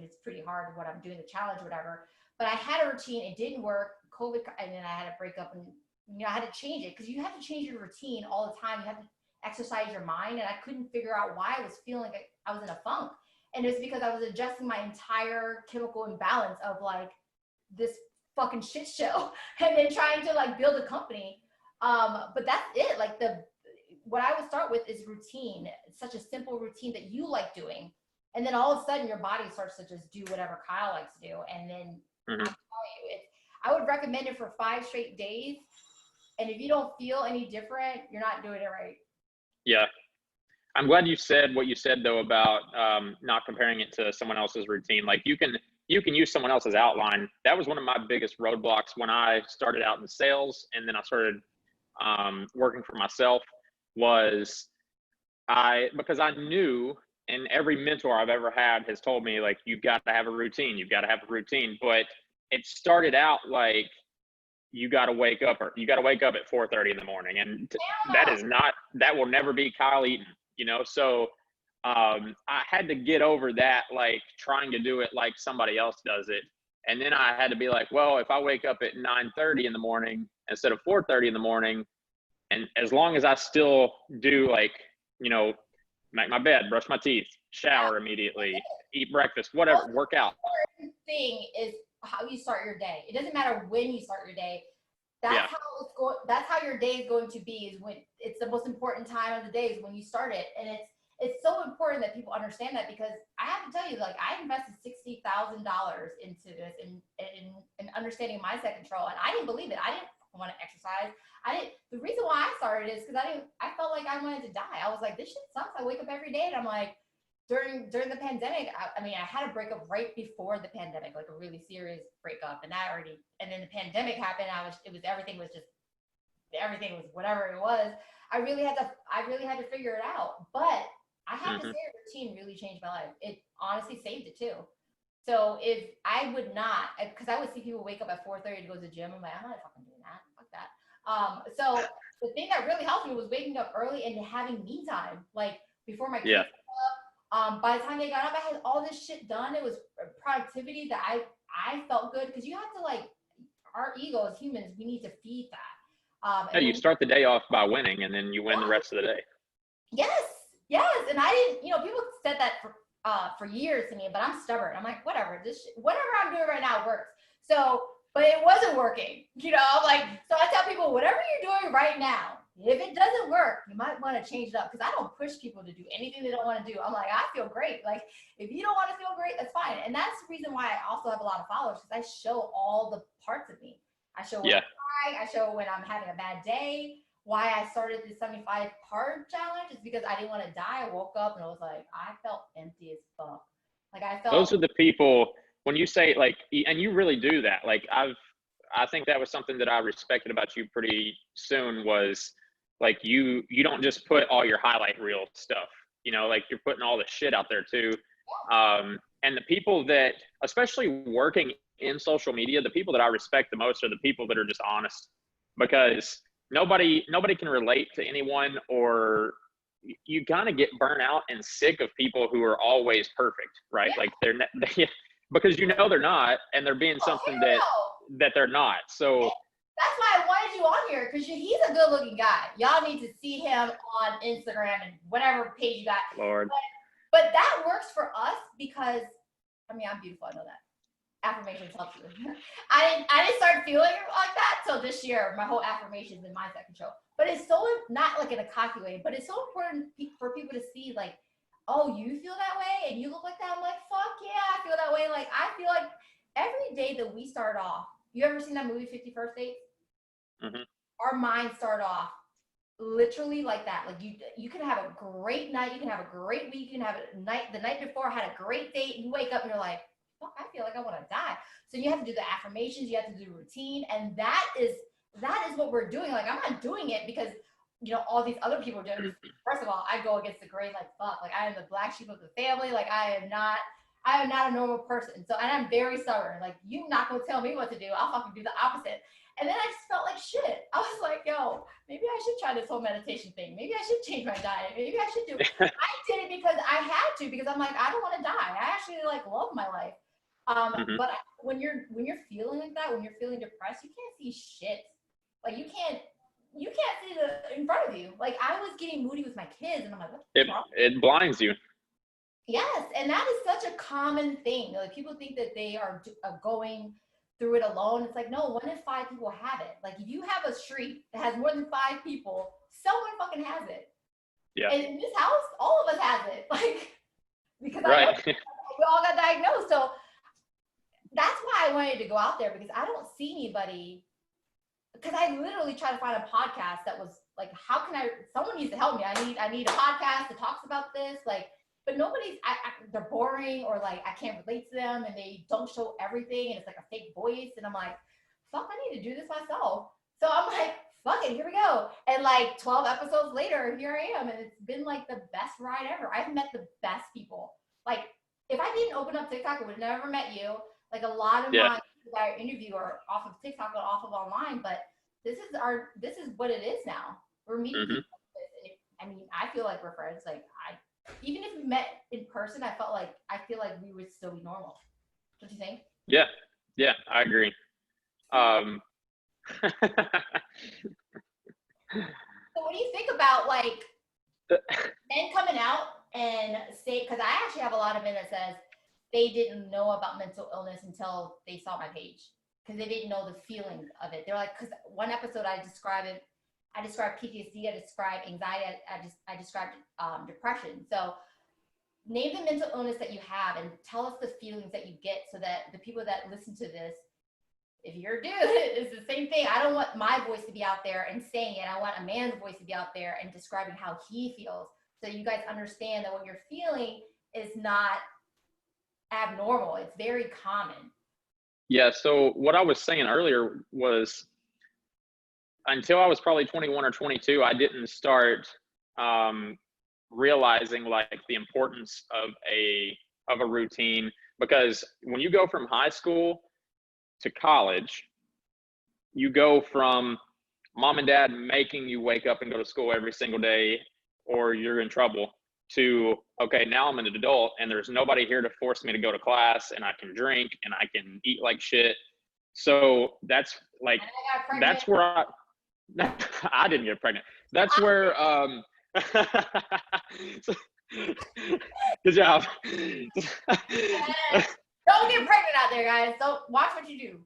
it's pretty hard what I'm doing, the challenge, whatever, but I had a routine. It didn't work. COVID, and then I had to break up, and I had to change it, because you have to change your routine all the time. You have to exercise your mind, and I couldn't figure out why I was feeling like I was in a funk. And it was because I was adjusting my entire chemical imbalance of like this fucking shit show and then trying to like build a company. But that's it. Like what I would start with is routine. It's such a simple routine that you like doing. And then all of a sudden your body starts to just do whatever Kyle likes to do. And then I'm telling you, I would recommend it for 5 straight days. And if you don't feel any different, you're not doing it right. Yeah. I'm glad you said what you said though about not comparing it to someone else's routine. Like you can use someone else's outline. That was one of my biggest roadblocks when I started out in sales, and then I started working for myself. Was because I knew, and every mentor I've ever had has told me, like, you've got to have a routine. You've got to have a routine. But it started out like you got to wake up, or you got to wake up at 4:30 in the morning, and that will never be Kyle Eaton, you know. So I had to get over that, like trying to do it like somebody else does it, and then I had to be like, well, if I wake up at 9:30 in the morning instead of 4:30 in the morning, and as long as I still do, like, you know, make my bed, brush my teeth, shower immediately, eat breakfast, whatever, work out. The important thing is how you start your day. It doesn't matter when you start your day. That's how it's going. That's how your day is going to be. Is when it's the most important time of the day is when you start it, and it's so important that people understand that, because I have to tell you, like, I invested $60,000 into this and in understanding mindset control, and I didn't believe it. I didn't want to exercise. The reason why I started is because I felt like I wanted to die. I was like, this shit sucks. I wake up every day and I'm like, during the pandemic, I mean, I had a breakup right before the pandemic, like a really serious breakup. And then the pandemic happened. Everything was whatever it was. I really had to figure it out. But I have to say, a routine really changed my life. It honestly saved it too. So if I would not, because I would see people wake up at 4:30 to go to the gym, I'm like, I'm not fucking doing that. Fuck that. So the thing that really helped me was waking up early and having me time, like before my kids got up. By the time they got up, I had all this shit done. It was productivity that I felt good, because you have to, like, our ego as humans, we need to feed that. You start the day off by winning, and then you win the rest of the day. Yes. And I didn't, people said that for years to me, but I'm stubborn. I'm like, whatever I'm doing right now works. So, but it wasn't working, like, so I tell people, whatever you're doing right now, if it doesn't work, you might want to change it up, because I don't push people to do anything they don't want to do. I'm like, I feel great. Like, if you don't want to feel great, that's fine. And that's the reason why I also have a lot of followers, because I show all the parts of me. I show when I cry, I show when I'm having a bad day. Why I started the 75-part challenge is because I didn't want to die. I woke up and I was like, I felt empty as fuck. Like, I felt. Those are the people, when you say, like, and you really do that. Like, I think that was something that I respected about you pretty soon, was like, you don't just put all your highlight reel stuff, like, you're putting all the shit out there too. And the people that, especially working in social media, the people that I respect the most are the people that are just honest, because nobody can relate to anyone, or you kind of get burnt out and sick of people who are always perfect, right? Like, because they're not, and they're being something that they're not. So that's why I wanted you on here, because he's a good looking guy. Y'all need to see him on Instagram and whatever page you got. Lord. But that works for us, because I'm beautiful. I know that. Affirmations help you. I didn't start feeling like that till this year. My whole affirmations and mindset control. But it's so, not like in a cocky way, but it's so important for people to see, like, oh, you feel that way and you look like that. I'm like, fuck yeah, I feel that way. Like, I feel like every day that we start off, you ever seen that movie 50 First Dates? Our minds start off literally like that. Like, you can have a great night, you can have a great week, you can have the night before had a great date, and you wake up and you're like, I feel like I want to die. So you have to do the affirmations, you have to do the routine, and that is what we're doing. Like, I'm not doing it because all these other people are doing it. First of all, I go against the grain, like, fuck, like, I am the black sheep of the family. Like, I am not a normal person. So, and I'm very stubborn. Like, you're not gonna tell me what to do. I'll fucking do the opposite. And then I just felt like shit. I was like, yo, maybe I should try this whole meditation thing. Maybe I should change my diet. Maybe I should do it. I did it because I had to, because I'm like, I don't want to die. I actually, like, love my life. But when you're feeling like that, when you're feeling depressed, you can't see shit. Like, you can't see the in front of you. Like, I was getting moody with my kids, and I'm like, what's wrong? It blinds you. Yes, and that is such a common thing. Like, people think that they are going through it alone. It's like, no, 1 in 5 people have it. Like, if you have a street that has more than 5 people, someone fucking has it. Yeah. And in this house, all of us have it. Like, because we all got diagnosed. So that's why I wanted to go out there, because I don't see anybody, because I literally tried to find a podcast that was like, how can someone needs to help me. I need a podcast that talks about this. Like, but nobody's, they're boring, or like, I can't relate to them, and they don't show everything, and it's like a fake voice. And I'm like, fuck, I need to do this myself. So I'm like, fuck it, here we go. And like 12 episodes later, here I am. And it's been like the best ride ever. I've met the best people. Like, if I didn't open up TikTok, I would have never met you. Like, a lot of my people that I interview are off of TikTok or off of online, but this is what it is now. We're meeting people. I mean, I feel like we're friends. Like, even if we met in person, I feel like we would still be normal. Don't you think? Yeah, I agree. So what do you think about like men coming out and say, because I actually have a lot of men that says they didn't know about mental illness until they saw my page, because they didn't know the feeling of it. They're like, because one episode I described PTSD, I described anxiety, I described depression. So name the mental illness that you have and tell us the feelings that you get, so that the people that listen to this, if you're a dude, it's the same thing. I don't want my voice to be out there and saying it. I want a man's voice to be out there and describing how he feels. So you guys understand that what you're feeling is not abnormal. It's very common. Yeah. So what I was saying earlier was, until I was probably 21 or 22, I didn't start realizing like the importance of a routine, because when you go from high school to college, you go from mom and dad making you wake up and go to school every single day, or you're in trouble, to, okay, now I'm an adult and there's nobody here to force me to go to class, and I can drink and I can eat like shit. So that's like, that's where I didn't get pregnant. That's where, good job. Don't get pregnant out there, guys. Don't watch what you do.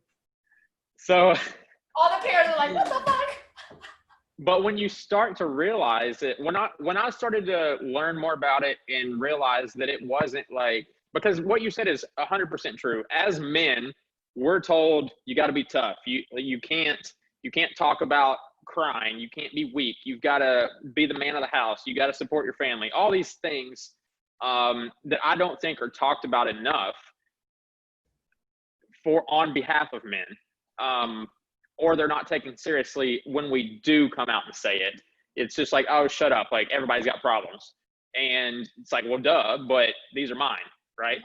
So all the parents are like, what the fuck? But when you start to realize it, when I started to learn more about it and realize that it wasn't like, because what you said is 100% true. As men, we're told you got to be tough. You can't talk about crying. You can't be weak. You've got to be the man of the house. You got to support your family. All these things that I don't think are talked about enough on behalf of men, or they're not taken seriously when we do come out and say it. It's just like, oh, shut up. Like, everybody's got problems. And it's like, well, duh, but these are mine, right?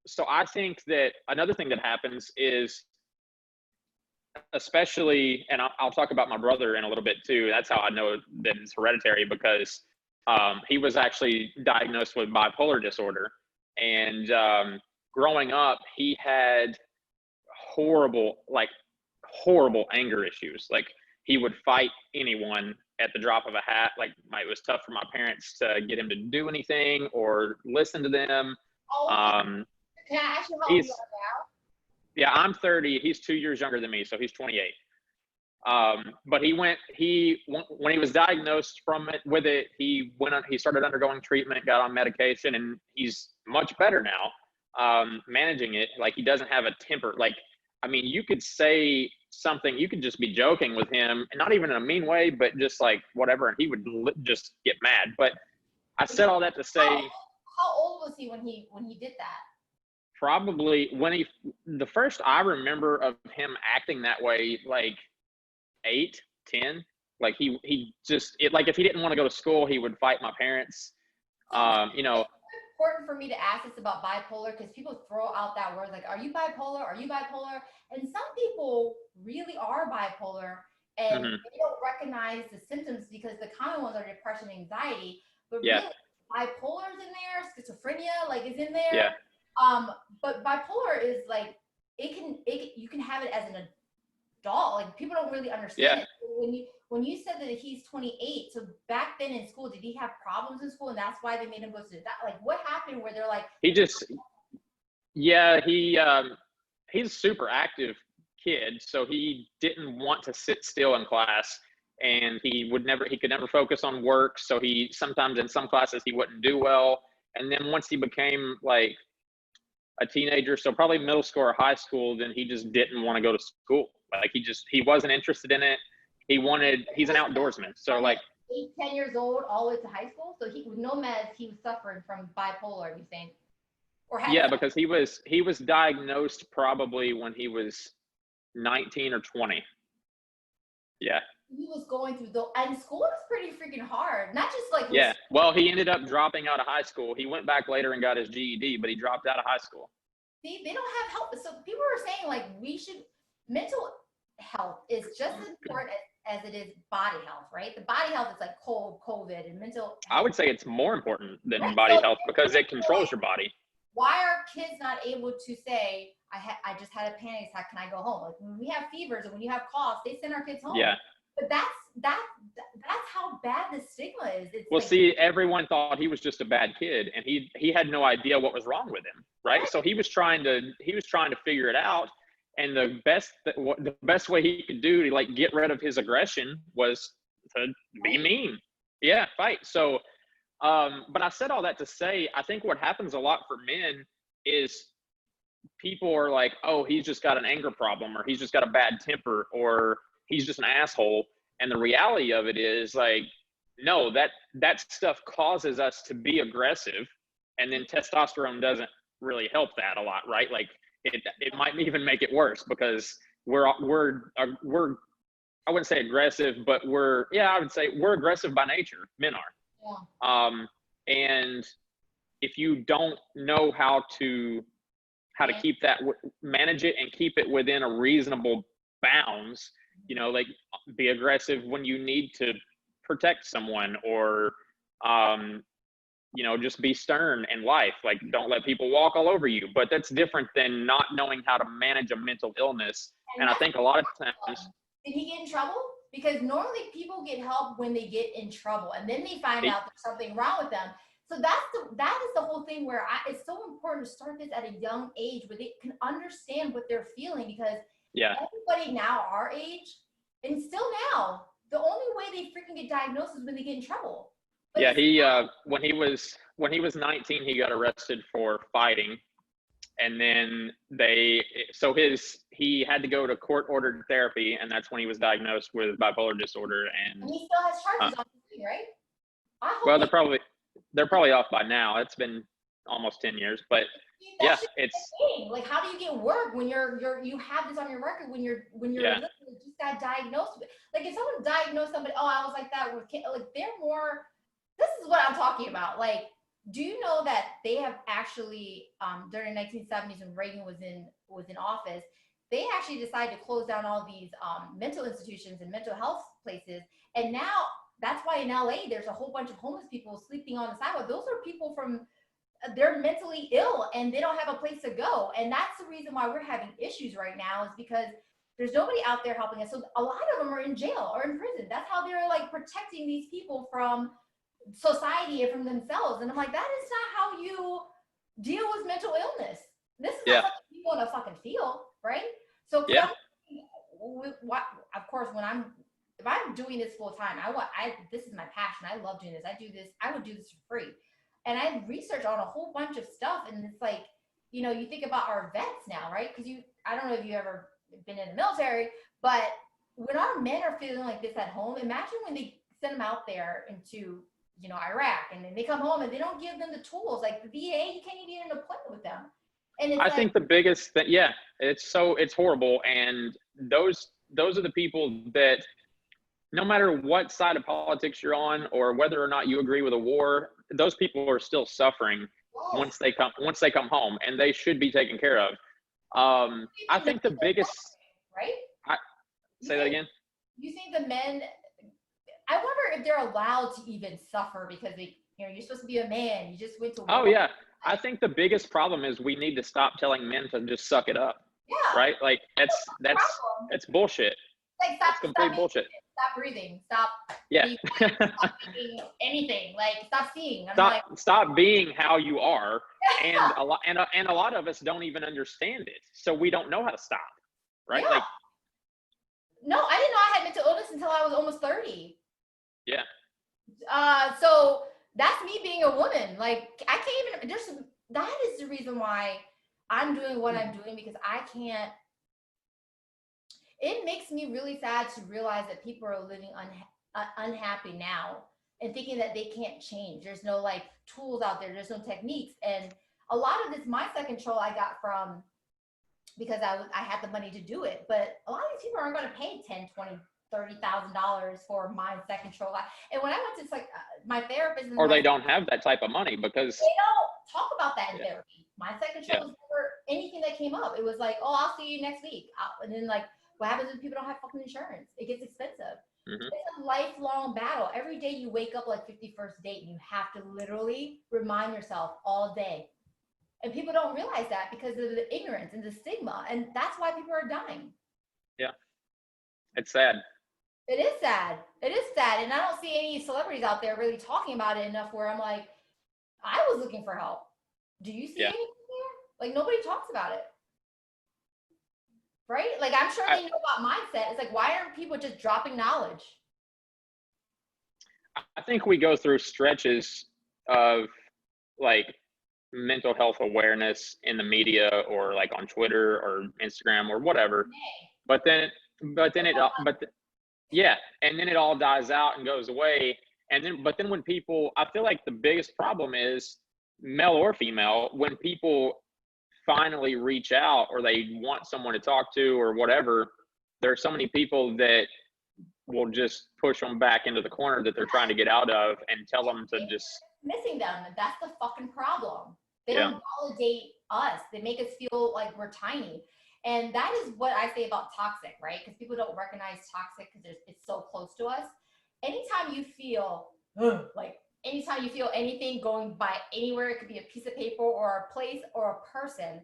So I think that another thing that happens is, especially, and I'll talk about my brother in a little bit too. That's how I know that it's hereditary, because he was actually diagnosed with bipolar disorder. And growing up, he had horrible anger issues. Like, he would fight anyone at the drop of a hat. Like, it was tough for my parents to get him to do anything or listen to them. Can I ask you how old you are now? Yeah, I'm 30. He's 2 years younger than me, so he's 28. But when he was diagnosed with it, he started undergoing treatment, got on medication, and he's much better now, managing it. Like, he doesn't have a temper. Like, I mean, you could say something, you could just be joking with him, and not even in a mean way, but just like whatever, and he would just get mad. But I said all that to say, how old was he when he did that? Probably the first I remember of him acting that way, like 8, 10. Like, he just, like, if he didn't want to go to school, he would fight my parents. It's important for me to ask this about bipolar, because people throw out that word, like, are you bipolar? Are you bipolar? And some people really are bipolar, and they don't recognize the symptoms, because the common ones are depression and anxiety. But really, bipolar's in there, schizophrenia, like, is in there. Yeah. But bipolar is like, you can have it as an adult. Like, people don't really understand it. When you said that he's 28, so back then in school, did he have problems in school, and that's why they made him go to that? Like, what happened where they're like, he's a super active kid, so he didn't want to sit still in class, and he could never focus on work. So sometimes in some classes he wouldn't do well. And then once he became like a teenager, so probably middle school or high school, then he just didn't want to go to school. Like, he wasn't interested in it. he's an outdoorsman. So like 8, 10 years old, all the way to high school. So he, with no meds, he was suffering from bipolar, you think? Or yeah, because he was diagnosed probably when he was 19 or 20. Yeah. He was going through and school was pretty freaking hard. Not just like yeah. Well, he ended up dropping out of high school. He went back later and got his GED, but he dropped out of high school. See, they don't have help. So people are saying like mental health is just as important as it is body health, right? The body health is like COVID, and mental health. I would say it's more important than body health because it controls your body. Why are kids not able to say, I just had a panic attack, can I go home? Like when we have fevers and when you have coughs, they send our kids home. Yeah. But that's how bad the stigma is. It's well, like, see, everyone thought he was just a bad kid, and he had no idea what was wrong with him, right? So he was trying to figure it out, and the best way he could do to like get rid of his aggression was to be mean. Yeah, fight. So, but I said all that to say, I think what happens a lot for men is people are like, oh, he's just got an anger problem, or he's just got a bad temper, or he's just an asshole. And the reality of it is like, no, that stuff causes us to be aggressive. And then testosterone doesn't really help that a lot, right? Like it might even make it worse because we're I wouldn't say aggressive, but I would say we're aggressive by nature. Men are. Yeah. And if you don't know how to keep that, manage it and keep it within a reasonable bounds, you know, like be aggressive when you need to protect someone, or, you know, just be stern in life. Like don't let people walk all over you, but that's different than not knowing how to manage a mental illness. And I think a lot of times. Did he get in trouble? Because normally people get help when they get in trouble and then they find out there's something wrong with them. So that is the whole thing where it's so important to start this at a young age where they can understand what they're feeling, because everybody now our age, and still now, the only way they freaking get diagnosed is when they get in trouble. But yeah, he when he was 19, he got arrested for fighting, and then he had to go to court-ordered therapy, and that's when he was diagnosed with bipolar disorder. And he still has charges on him, right? Well, they're probably off by now. It's been almost 10 years, but yeah, it's like, how do you get work when you have this on your record when you're literally just got diagnosed with? Like if someone diagnosed somebody, oh, I was like that with kids, like they're more. This is what I'm talking about. Like, do you know that they have actually during the 1970s when Reagan was in office, they actually decided to close down all these mental institutions and mental health places, and now that's why in LA there's a whole bunch of homeless people sleeping on the sidewalk. Those are people they're mentally ill and they don't have a place to go. And that's the reason why we're having issues right now, is because there's nobody out there helping us. So a lot of them are in jail or in prison. That's how they're like protecting these people from society and from themselves. And I'm like, that is not how you deal with mental illness. This is not something you want to fucking feel, right? So of course, if I'm doing this full time, this is my passion. I love doing this. I would do this for free. And I research on a whole bunch of stuff. And it's like, you know, you think about our vets now, right? Because I don't know if you ever been in the military, but when our men are feeling like this at home, imagine when they send them out there into, you know, Iraq, and then they come home and they don't give them the tools. Like the VA, you can't even get an appointment with them. And I think the biggest thing, it's horrible. And those are the people that, no matter what side of politics you're on or whether or not you agree with a war, those people are still suffering once they come home, and they should be taken care of. I think the biggest, right? Say that again. You think the men? I wonder if they're allowed to even suffer because you're supposed to be a man. You just went to war. Oh yeah, I think the biggest problem is we need to stop telling men to just suck it up. Yeah. Right? Like that's bullshit. Like that's complete bullshit. Stop breathing. Stop. Yeah. Stop being anything. Like stop seeing. Stop being how you are. Yeah. And a lot of us don't even understand it, so we don't know how to stop. Right? Yeah. Like. No, I didn't know I had mental illness until I was almost 30. Yeah. So that's me being a woman. Like I can't even. That is the reason why I'm doing what I'm doing, because I can't. it makes me really sad to realize that people are living unhappy now and thinking that they can't change. There's no like tools out there. There's no techniques. And a lot of this mindset control I got from, because I had the money to do it. But a lot of these people aren't going to pay $10, $20, $30,000 for mindset control. And when I went to like my therapist, or they don't have that type of money because they don't talk about that in therapy. Mindset control is never anything that came up. It was like, oh, I'll see you next week. And then like, what happens when people don't have fucking insurance? It gets expensive. It's a lifelong battle. Every day you wake up like 51st date and you have to literally remind yourself all day. And people don't realize that because of the ignorance and the stigma. And that's why people are dying. Yeah. It's sad. It is sad. It is sad. And I don't see any celebrities out there really talking about it enough where I'm like, I was looking for help. Do you see anything there? Like nobody talks about it. Right? Like I'm sure they know about mindset. It's like, why aren't people just dropping knowledge? I think we go through stretches of like mental health awareness in the media or like on Twitter or Instagram or whatever. But then it all dies out and goes away. But then when people, I feel like the biggest problem is male or female, when people finally reach out or they want someone to talk to or whatever, there are so many people that will just push them back into the corner that they're trying to get out of and tell them to just missing them. That's the fucking problem. They don't validate us. They make us feel like we're tiny. And that is what I say about toxic, right? Because people don't recognize toxic because it's so close to us. Anytime you feel anything going by anywhere, it could be a piece of paper or a place or a person,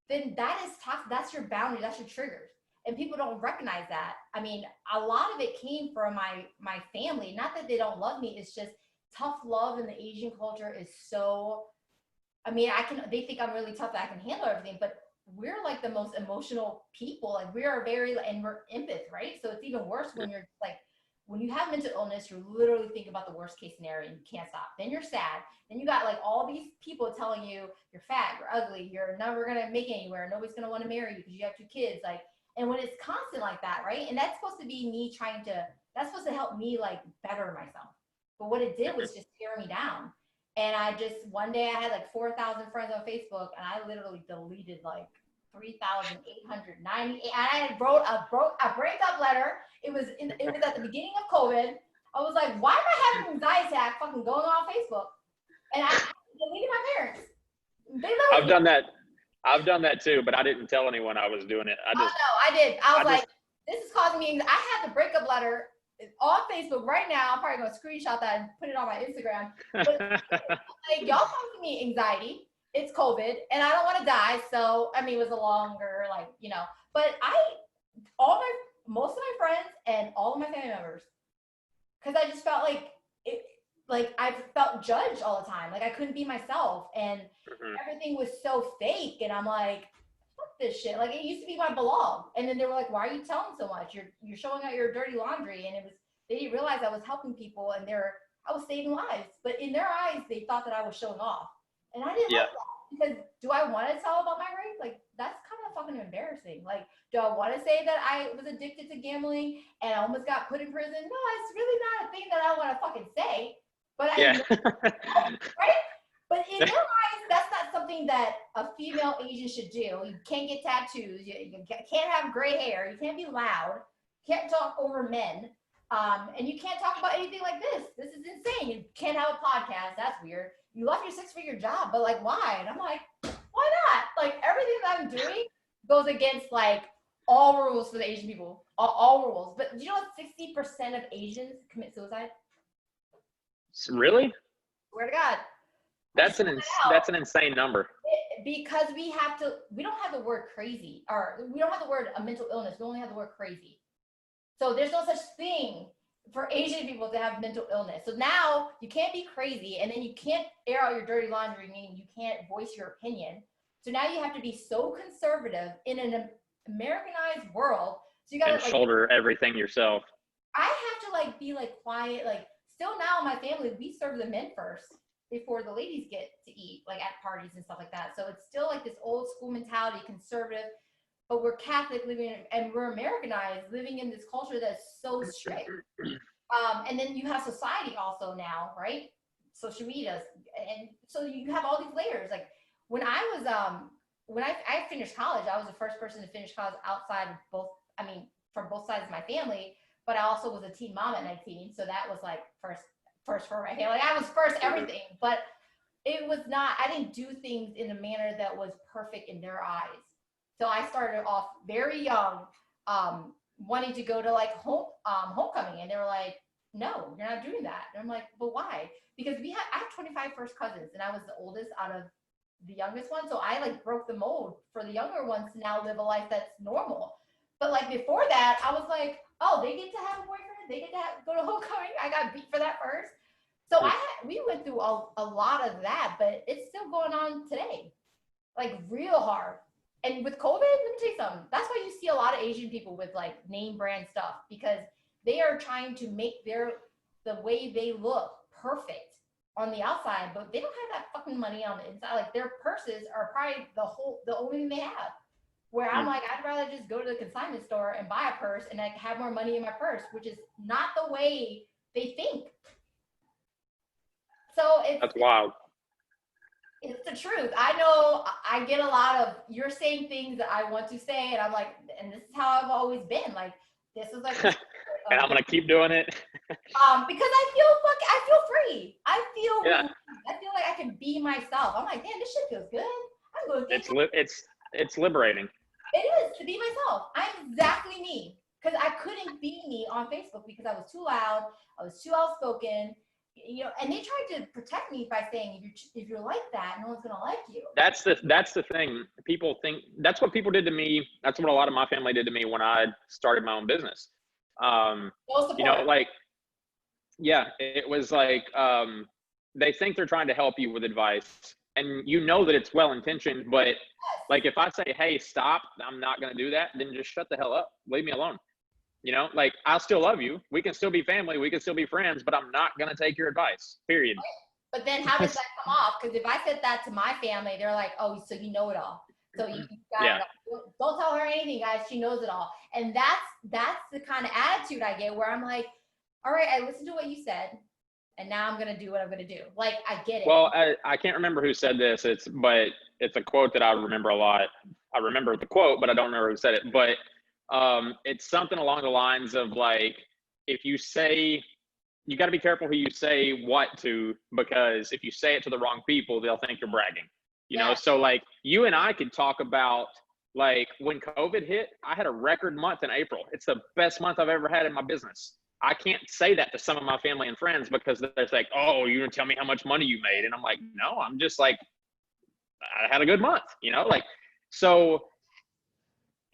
then that is toxic. That's your boundary. That's your triggers. And people don't recognize that. I mean, a lot of it came from my family. Not that they don't love me. It's just tough love in the Asian culture is so, I mean, they think I'm really tough, that I can handle everything, but we're like the most emotional people. Like we are and we're empath, right? So it's even worse when you're like, when you have mental illness, you're literally thinking about the worst case scenario and you can't stop. Then you're sad. Then you got like all these people telling you you're fat, you're ugly, you're never going to make it anywhere. Nobody's going to want to marry you because you have 2 kids. Like, and when it's constant like that, right? And that's supposed to be me that's supposed to help me like better myself. But what it did was just tear me down. And one day I had like 4,000 friends on Facebook and I literally deleted like 3,898. I wrote a breakup letter. It was at the beginning of COVID. I was like, why am I having an anxiety attack fucking going on Facebook? And I deleted my parents. I've done that too, but I didn't tell anyone I was doing it. I did. I was this is causing me. I had the breakup letter on Facebook right now. I'm probably gonna screenshot that and put it on my Instagram. But like y'all causing me anxiety. It's COVID and I don't want to die. So, I mean, it was a longer, like, but most of my friends and all of my family members, because I just felt I felt judged all the time. Like I couldn't be myself and everything was so fake. And I'm like, fuck this shit. Like it used to be my blog. And then they were like, why are you telling so much? You're showing out your dirty laundry. And they didn't realize I was helping people and I was saving lives. But in their eyes, they thought that I was showing off. And I didn't like that. Because do I want to tell about my rape? Like, that's kind of fucking embarrassing. Like, do I want to say that I was addicted to gambling and I almost got put in prison? No, it's really not a thing that I want to fucking say. But right? But in their eyes, that's not something that a female Asian should do. You can't get tattoos. You can't have gray hair. You can't be loud. You can't talk over men. And you can't talk about anything like this. This is insane. You can't have a podcast. That's weird. You left your 6-figure job, but like, why? And I'm like, why not? Like everything that I'm doing goes against like all rules for the Asian people, all rules. But do you know what 60% of Asians commit suicide? Really? Swear to God. That's an insane number. Because we don't have the word crazy, or we don't have the word a mental illness. We only have the word crazy. So there's no such thing for Asian people to have mental illness. So now you can't be crazy and then you can't air out your dirty laundry, meaning you can't voice your opinion. So now you have to be so conservative in an Americanized world. So you gotta shoulder everything yourself. I have to be quiet. Still now in my family, we serve the men first before the ladies get to eat, at parties and stuff like that. So it's still this old school mentality, conservative. but we're Catholic living and we're Americanized living in this culture that's so strict. And then you have society also now, right? Social media, and so you have all these layers. Like when I was when I finished college, I was the first person to finish college outside of both, I mean, from both sides of my family, but I also was a teen mom at 19. So that was like first for my family. I was first everything, but it was not, I didn't do things in a manner that was perfect in their eyes. So I started off very young, wanting to go to like homecoming, and they were like, no, you're not doing that. And I'm like, but why? Because I have 25 first cousins, and I was the oldest out of the youngest one. So I like broke the mold for the younger ones to now live a life that's normal. But like before that, I was like, oh, they get to have a boyfriend, they get to go to homecoming. I got beat for that first. So we went through a lot of that, but it's still going on today, like real hard. And with COVID, let me tell you something. That's why you see a lot of Asian people with like name brand stuff, because they are trying to make the way they look perfect on the outside, but they don't have that fucking money on the inside. Like their purses are probably the only thing they have. Where I'm like, I'd rather just go to the consignment store and buy a purse and like have more money in my purse, which is not the way they think. So That's wild. It's the truth. I know I get a lot of, you're saying things that I want to say, and I'm like, and this is how I've always been. Like, this is like, and I'm gonna keep doing it. Because I feel free. I feel like I can be myself. I'm like, damn, this shit feels good. I'm going to it's liberating. It is to be myself. I'm exactly me, because I couldn't be me on Facebook because I was too loud. I was too outspoken. You know, and they tried to protect me by saying if you're like that, no one's gonna like you. That's the thing. People think that's what people did to me. That's what a lot of my family did to me when I started my own business. You know, like, yeah, it was like they think they're trying to help you with advice, and you know that it's well intentioned, but like if I say, hey, stop, I'm not gonna do that, then just shut the hell up, leave me alone. You know, like, I'll still love you. We can still be family. We can still be friends, but I'm not going to take your advice, period. But then how does that come off? Because if I said that to my family, they're like, oh, so you know it all. So you gotta, don't tell her anything, guys. She knows it all. And that's the kind of attitude I get, where I'm like, all right, I listened to what you said, and now I'm going to do what I'm going to do. Like, I get it. Well, I can't remember who said this. But it's a quote that I remember a lot. I remember the quote, but I don't remember who said it. But it's something along the lines of like, if you say, you got to be careful who you say what to, because if you say it to the wrong people, they'll think you're bragging, you know? So like, you and I could talk about, like, when COVID hit, I had a record month in April. It's the best month I've ever had in my business. I can't say that to some of my family and friends, because they're like, oh, you're gonna tell me how much money you made. And I'm like, no, I'm just like, I had a good month, you know? Like, so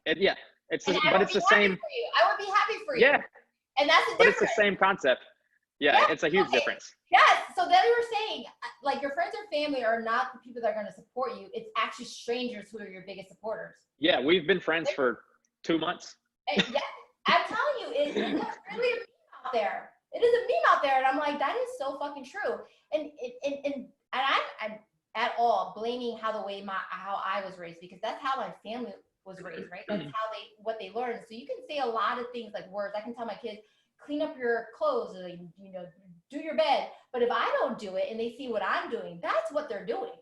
yeah. But it's the same. I would be happy for you. Yeah. And that's the difference. But it's the same concept. Yeah, it's a huge difference. Yes. So then you were saying, like, your friends or family are not the people that are going to support you. It's actually strangers who are your biggest supporters. Yeah, we've been friends for 2 months. And yeah, I'm telling you, it's really a meme out there. It is a meme out there, and I'm like, that is so fucking true. And I'm at all blaming how I was raised, because that's how my family was raised, right? That's what they learned. So you can say a lot of things like words. I can tell my kids, clean up your clothes, or, you know, do your bed. But if I don't do it and they see what I'm doing, that's what they're doing.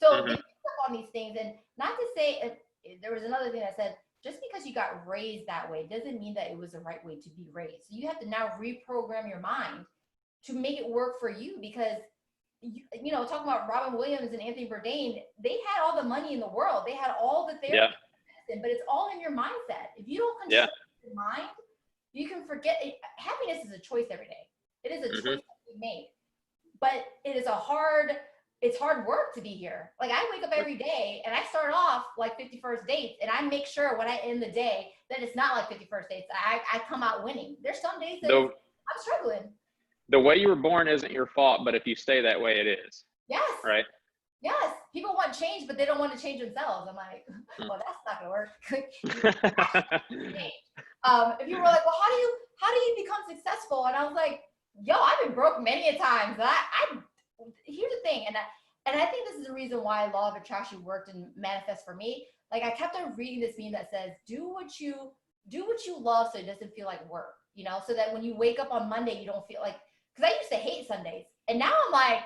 So they pick up on these things. And not to say, there was another thing that said, just because you got raised that way doesn't mean that it was the right way to be raised. So you have to now reprogram your mind to make it work for you, because you know, talking about Robin Williams and Anthony Bourdain, they had all the money in the world. They had all the therapy. But it's all in your mindset. If you don't control your mind, you can forget it. Happiness is a choice every day. It is a choice that we make. But it's hard work to be here. Like, I wake up every day and I start off like 51st dates, and I make sure when I end the day that it's not like 51st dates. I come out winning. There's some days that I'm struggling. The way you were born isn't your fault, but if you stay that way, it is. Yes. Right? Yes, people want change, but they don't want to change themselves. I'm like, well, that's not gonna work. If you were like, well, how do you become successful? And I was like, yo, I've been broke many a times. Here's the thing, and and I think this is the reason why law of attraction worked and manifests for me. Like I kept on reading this meme that says, do what you love so it doesn't feel like work, you know, so that when you wake up on Monday, you don't feel like, because I used to hate Sundays. And now I'm like,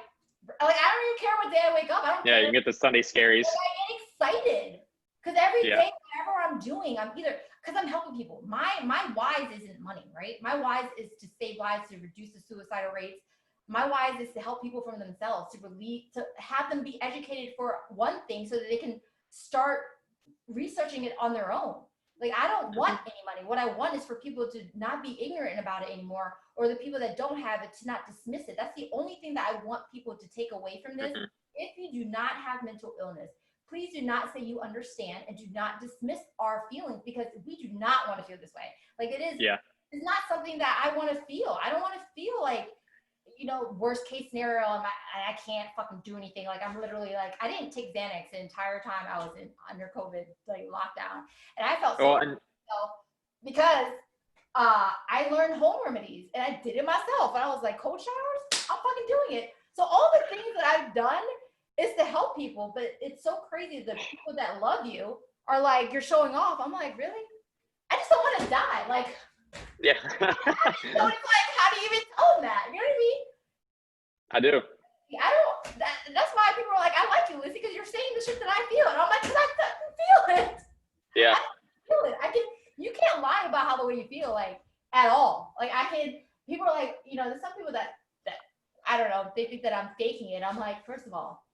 I don't even care what day I wake up. I don't care. Yeah, you get the Sunday scaries. Like, I get excited because every day, whatever I'm doing, I'm either, because I'm helping people. My wise isn't money, right? My wise is to save lives, to reduce the suicidal rates. My wise is to help people from themselves, to have them be educated for one thing so that they can start researching it on their own. Like, I don't want any money. What I want is for people to not be ignorant about it anymore, or the people that don't have it to not dismiss it. That's the only thing that I want people to take away from this. If you do not have mental illness, please do not say you understand and do not dismiss our feelings, because we do not want to feel this way. Like, it's not something that I want to feel. I don't want to feel like, you know, worst case scenario, I can't fucking do anything. Like, I'm literally like, I didn't take Xanax the entire time I was under COVID, like, lockdown. And I felt so because I learned home remedies and I did it myself. And I was like, cold showers, I'm fucking doing it. So all the things that I've done is to help people, but it's so crazy. The people that love you are like, you're showing off. I'm like, really? I just don't want to die. Like, yeah. So it's like, how do you even tell them that? You know what I mean? I do. I don't. That's why people are like, I like you, Lizzie, because you're saying the shit that I feel, and I'm like, because I feel it. Yeah. I feel it. You can't lie about how the way you feel, like, at all. Like, people are like, you know, there's some people that I don't know, they think that I'm faking it. I'm like, first of all,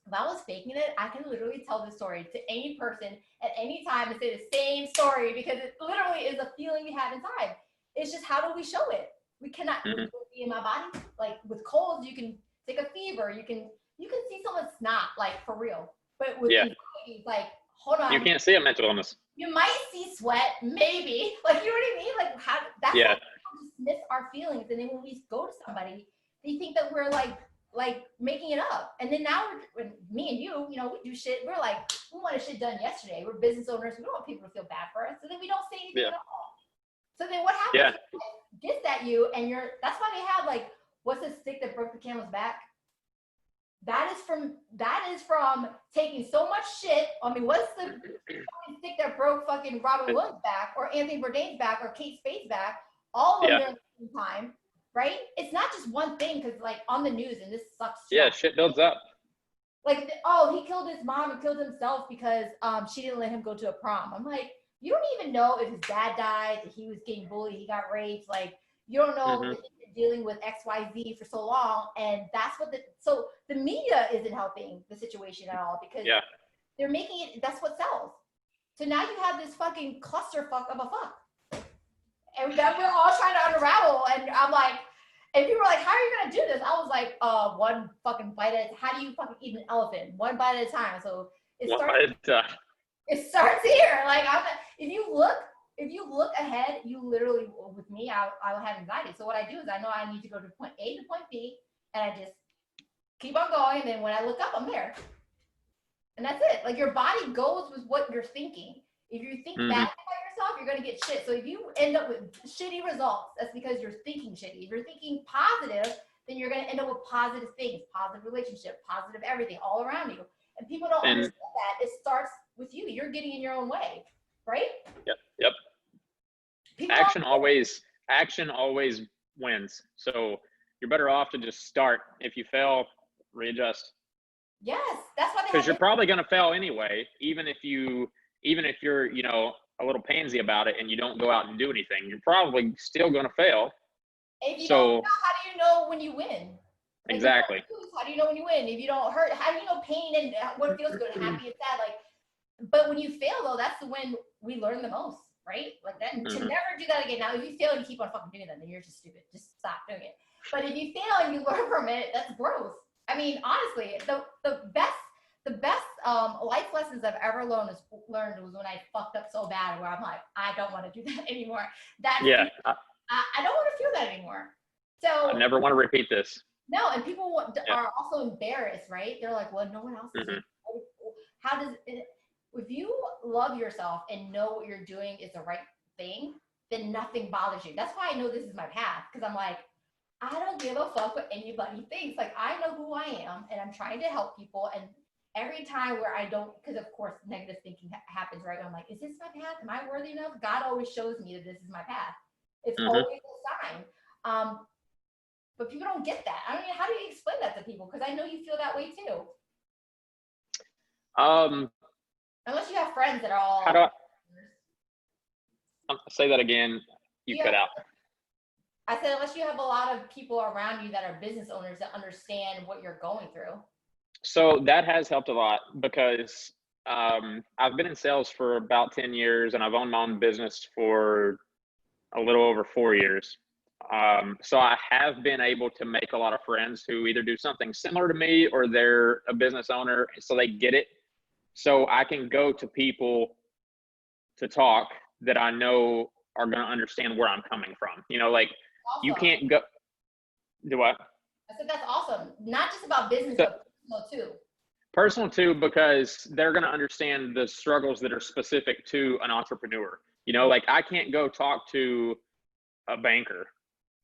if I was faking it, I can literally tell this story to any person at any time and say the same story, because it literally is a feeling we have inside. It's just, how do we show it? We cannot be in my body. Like, with colds, you can take a fever. You can see someone's snot, like, for real. But with anxiety, like, hold on. You can't see a mental illness. You might see sweat, maybe. Like, you know what I mean? Like, that's why people dismiss our feelings. And then when we go to somebody, they think that we're like making it up. And then now when me and you know, we do shit. We're like, we wanted shit done yesterday. We're business owners. We don't want people to feel bad for us. So then we don't say anything at all. So then what happens? Gets at you, and that's why they have, like, what's the stick that broke the camel's back? That is from taking so much shit. I mean, what's the stick that broke fucking Robin Williams' back, or Anthony Bourdain's back, or Kate Spade's back? All of them at the same time, right? It's not just one thing, because, like, on the news, and this sucks. Yeah, shit builds up. Like, he killed his mom and killed himself because she didn't let him go to a prom. I'm like, you don't even know if his dad died, that he was getting bullied, he got raped. Like, you don't know that he's been dealing with XYZ for so long. And that's what so the media isn't helping the situation at all, because they're making it, that's what sells. So now you have this fucking clusterfuck of a fuck. And then we're all trying to unravel. And I'm like, and people are like, how are you going to do this? I was like, one fucking bite at a time. How do you fucking eat an elephant? One bite at a time. So it starts here. Like, if you look ahead, you literally, with me, I will have anxiety. So what I do is, I know I need to go to point A to point B, and I just keep on going. And then when I look up, I'm there. And that's it. Like, your body goes with what you're thinking. If you think bad about yourself, you're going to get shit. So if you end up with shitty results, that's because you're thinking shitty. If you're thinking positive, then you're going to end up with positive things, positive relationship, positive everything all around you. And people don't understand that. It starts with you. You're getting in your own way, right? Yep. Action always wins. So you're better off to just start. If you fail, readjust. Yes, that's why because you're probably going to fail anyway, even if you're, you know, a little pansy about it and you don't go out and do anything, you're probably still going to fail. If you don't know, how do you know when you win? Like, exactly. How do you know when you win? If you don't hurt, how do you know pain and what feels good, happy and sad? Like, but when you fail, though, that's when we learn the most, right? Like, that to never do that again. Now, if you fail and you keep on fucking doing that, then you're just stupid. Just stop doing it. But if you fail and you learn from it, that's growth. I mean, honestly, the best life lessons I've ever learned was when I fucked up so bad, where I'm like, I don't want to do that anymore. I don't want to feel that anymore. So I never want to repeat this. No, and people are also embarrassed, right? They're like, well, no one else is. How does it, if you love yourself and know what you're doing is the right thing, then nothing bothers you. That's why I know this is my path, because I'm like, I don't give a fuck what anybody thinks. Like, I know who I am, and I'm trying to help people. And every time where I don't, because of course negative thinking happens, right? I'm like, is this my path? Am I worthy enough? God always shows me that this is my path. It's always a sign. But people don't get that. I mean, how do you explain that to people? Because I know you feel that way too. Unless you have friends that are all. How do I say that again? You cut out. I said, unless you have a lot of people around you that are business owners that understand what you're going through. So that has helped a lot because I've been in sales for about 10 years and I've owned my own business for a little over 4 years. So I have been able to make a lot of friends who either do something similar to me or they're a business owner, so they get it. So I can go to people to talk that I know are going to understand where I'm coming from. You know, like awesome. You can't go. Do what? I said that's awesome. Not just about business, but personal too. Personal too, because they're going to understand the struggles that are specific to an entrepreneur. You know, like I can't go talk to a banker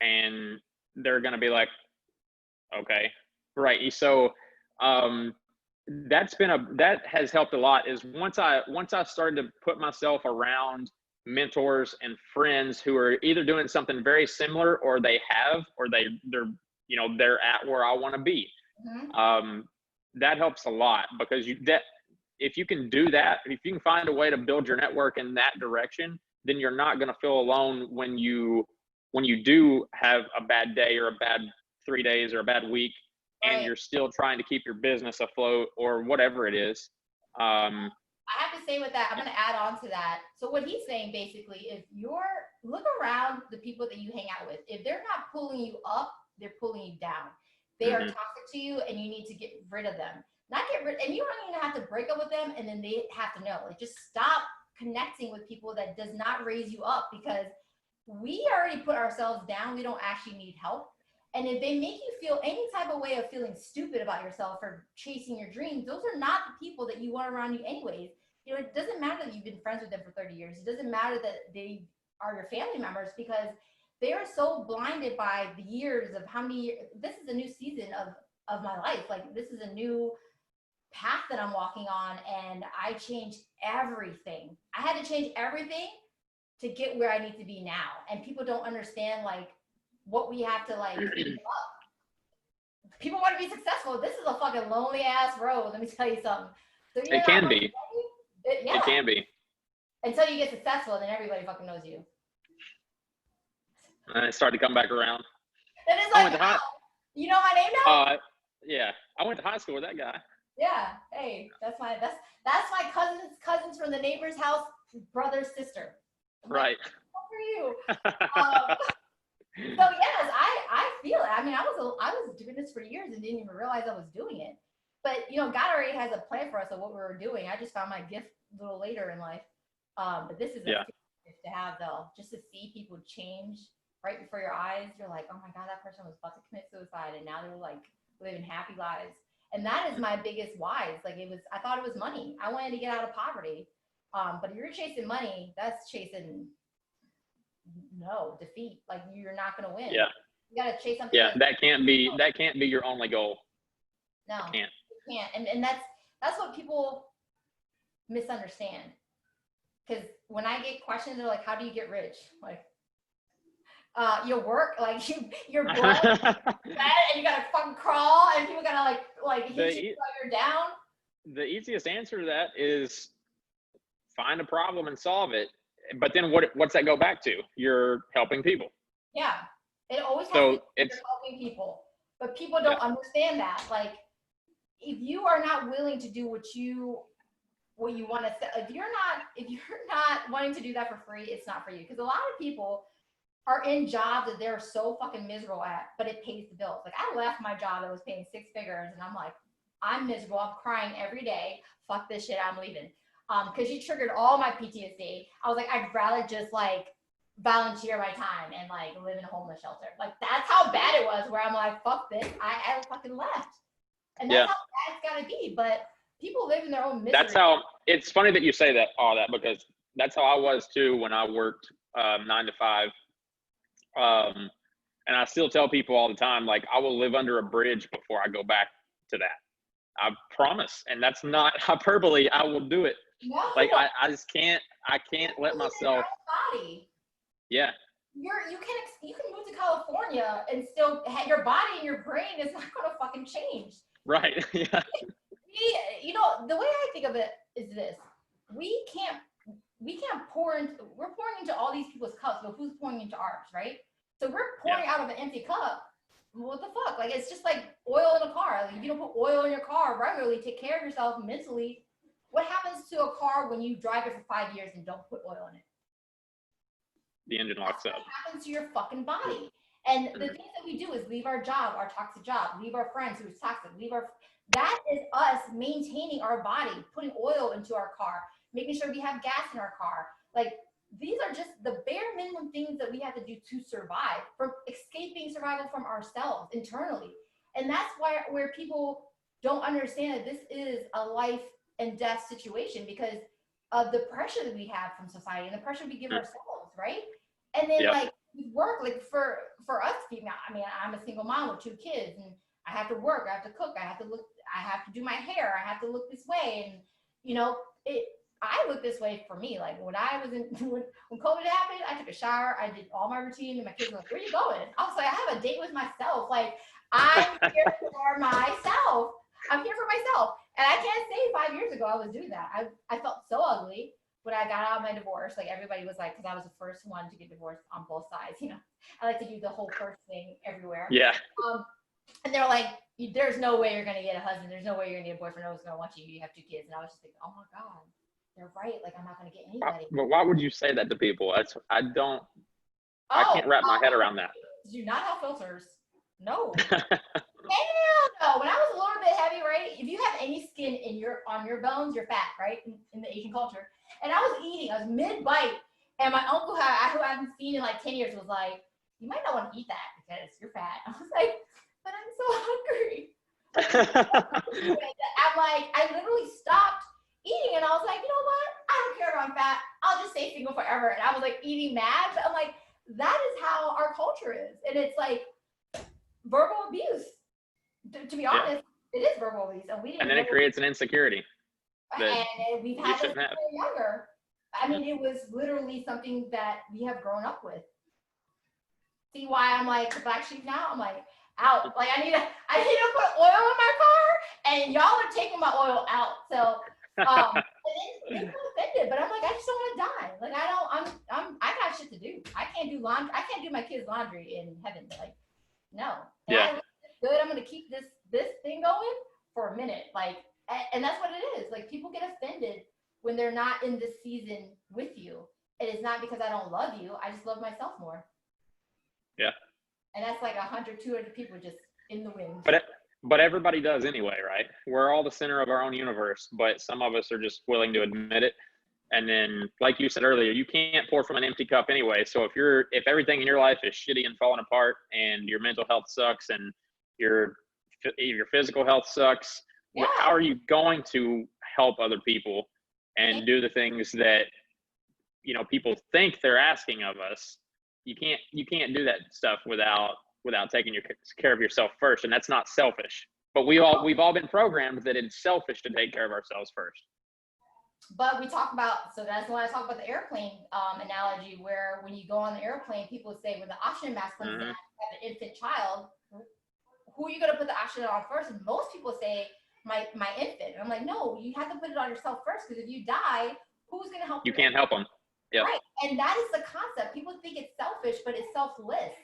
and they're going to be like, okay, right. So that has helped a lot is once I started to put myself around mentors and friends who are either doing something very similar or they're at where I want to be. That helps a lot because if you can do that, if you can find a way to build your network in that direction, then you're not going to feel alone when you do have a bad day or a bad 3 days or a bad week, and you're still trying to keep your business afloat or whatever it is. I have to say with that, I'm going to add on to that. So what he's saying basically is look around the people that you hang out with. If they're not pulling you up, they're pulling you down. They are toxic to you and you need to get rid of them. And you don't even have to break up with them and then they have to know. Like, just stop connecting with people that does not raise you up, because we already put ourselves down. We don't actually need help. And if they make you feel any type of way of feeling stupid about yourself or chasing your dreams, those are not the people that you want around you anyways. You know, it doesn't matter that you've been friends with them for 30 years. It doesn't matter that they are your family members, because they are so blinded by the years of how many years. This is a new season of my life. Like, this is a new path that I'm walking on, and I changed everything. I had to change everything to get where I need to be now. And people don't understand, like, what we have to, like, give up. People want to be successful. This is a fucking lonely ass road. Let me tell you something. So it can be. It can be. Until you get successful, then everybody fucking knows you. And it started to come back around. And it's like, you know my name now? Yeah. I went to high school with that guy. Yeah. Hey, that's my cousins from the neighbor's house, brother's sister. Right. What for you? So yes, I feel it. I mean, I was doing this for years and didn't even realize I was doing it. But you know, God already has a plan for us of what we were doing. I just found my gift a little later in life. But this is a gift to have, though, just to see people change right before your eyes. You're like, oh my God, that person was about to commit suicide, and now they're like living happy lives. And that is my biggest why. It's like, I thought it was money. I wanted to get out of poverty. But if you're chasing money, that's chasing defeat. Like, you're not going to win. Yeah. You got to chase something. Yeah, that can't be your only goal. No, it can't. And that's what people misunderstand. Because when I get questions, they're like, how do you get rich? Like, your work, like you're broke, and you gotta fucking crawl, and people gotta like hit you while you're down. The easiest answer to that is find a problem and solve it. But then what's that go back to? You're helping people. Yeah, it always has to be you're helping people, but people don't understand that. Like, if you are not willing to do what you want to, if you're not wanting to do that for free, it's not for you. Because a lot of people are in jobs that they're so fucking miserable at, but it pays the bills. Like, I left my job that was paying 6 figures, and I'm like, I'm miserable. I'm crying every day. Fuck this shit. I'm leaving. Because you triggered all my PTSD. I was like, I'd rather just like volunteer my time and like live in a homeless shelter. Like, that's how bad it was. Where I'm like, fuck this. I fucking left. And that's how bad it's gotta be. But people live in their own misery. That's how. It's funny that you say that because that's how I was too when I worked 9 to 5. And I still tell people all the time, like, I will live under a bridge before I go back to that. I promise. And that's not hyperbole. I will do it. No. Like, I just can't, I can't let myself. Body. Yeah. You can move to California and still have your body and your brain is not going to fucking change. Right. Yeah. You know, the way I think of it is this: we can't we're pouring into all these people's cups, but who's pouring into ours, right? So we're pouring out of an empty cup. What the fuck? Like, it's just like oil in a car. Like, if you don't put oil in your car regularly, take care of yourself mentally. What happens to a car when you drive it for 5 years and don't put oil in it? The engine locks up. What happens to your fucking body? And the things that we do is leave our job, our toxic job, leave our friends who's toxic, that is us maintaining our body, putting oil into our car, making sure we have gas in our car. Like, these are just the bare minimum things that we have to do to survive, from escaping survival from ourselves internally. And that's where people don't understand that this is a life and death situation, because of the pressure that we have from society and the pressure we give ourselves, right? And then like work, like for us female, I mean, I'm a single mom with 2 kids, and I have to work, I have to cook, I have to do my hair, I have to look this way. And you know, I look this way for me. Like, when I was when COVID happened, I took a shower, I did all my routine, and my kids were like, "Where are you going?" I was like, "I have a date with myself. Like, I'm here for myself. I'm here for myself." And I can't say 5 years ago I was doing that. I felt so ugly when I got out of my divorce. Like, everybody was like, because I was the first one to get divorced on both sides. You know, I like to do the whole first thing everywhere. Yeah. And they're like, "There's no way you're gonna get a husband. There's no way you're gonna get a boyfriend. No one's gonna want you. You have 2 kids." And I was just like, "Oh my god, they're right. Like, I'm not gonna get anybody." But why would you say that to people? I can't wrap my head around that. Do not have filters. No. Hell no. When I was a little bit heavy, right? If you have any skin on your bones, you're fat, right? In the Asian culture. And I was eating. I was mid-bite. And my uncle, who I haven't seen in like 10 years, was like, "You might not want to eat that because you're fat." I was like, "But I'm so hungry." I'm like, I literally stopped eating, and I was like, "You know what? I don't care if I'm fat. I'll just stay single forever." And I was like eating mad. But I'm like, that is how our culture is. And it's like verbal abuse. To be honest, it is verbal abuse. And then it creates an insecurity. And we've had this when we were younger. I mean, it was literally something that we have grown up with. See why I'm like the black sheep now? I'm like, out. Like, I need to put oil in my car, and y'all are taking my oil out. So they feel offended, but I'm like, I just don't want to die. Like, I got shit to do. I can't do laundry. I can't do my kids' laundry in heaven. Like, no. Yeah. Good. I'm gonna keep this thing going for a minute. Like, and that's what it is. Like, people get offended when they're not in this season with you. And it's not because I don't love you. I just love myself more. Yeah. And that's like 100, 200 people just in the wind. But everybody does anyway, right? We're all the center of our own universe, but some of us are just willing to admit it. And then, like you said earlier, you can't pour from an empty cup anyway. So if everything in your life is shitty and falling apart, and your mental health sucks, and your physical health sucks, how are you going to help other people and do the things that, you know, people think they're asking of us? You can't do that stuff without taking care of yourself first. And that's not selfish, but we've all been programmed that it's selfish to take care of ourselves first. But we talk about, so that's when I talk about the airplane analogy, where when you go on the airplane, people say when the oxygen mask comes down, you have an infant child, who are you going to put the oxygen on first? And most people say my infant. And I'm like, no, you have to put it on yourself first, because if you die, who's going to help you? You can't help them. Yeah. Right. And that is the concept. People think it's selfish, but it's selfless.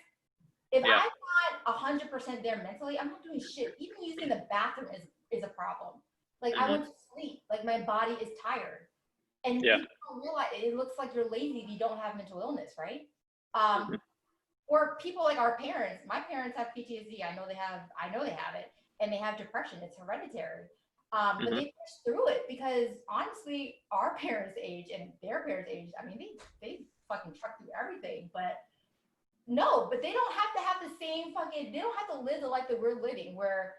If I'm not 100% there mentally, I'm not doing shit. Even using the bathroom is a problem. Like, I went to sleep. Like, my body is tired. And people don't realize it looks like you're lazy if you don't have mental illness, right? Or people like our parents. My parents have PTSD. I know they have it. And they have depression. It's hereditary. But they push through it because, honestly, our parents' age and their parents' age, I mean, they fucking truck through everything. But no, but they don't have the same they don't have to live the life that we're living, where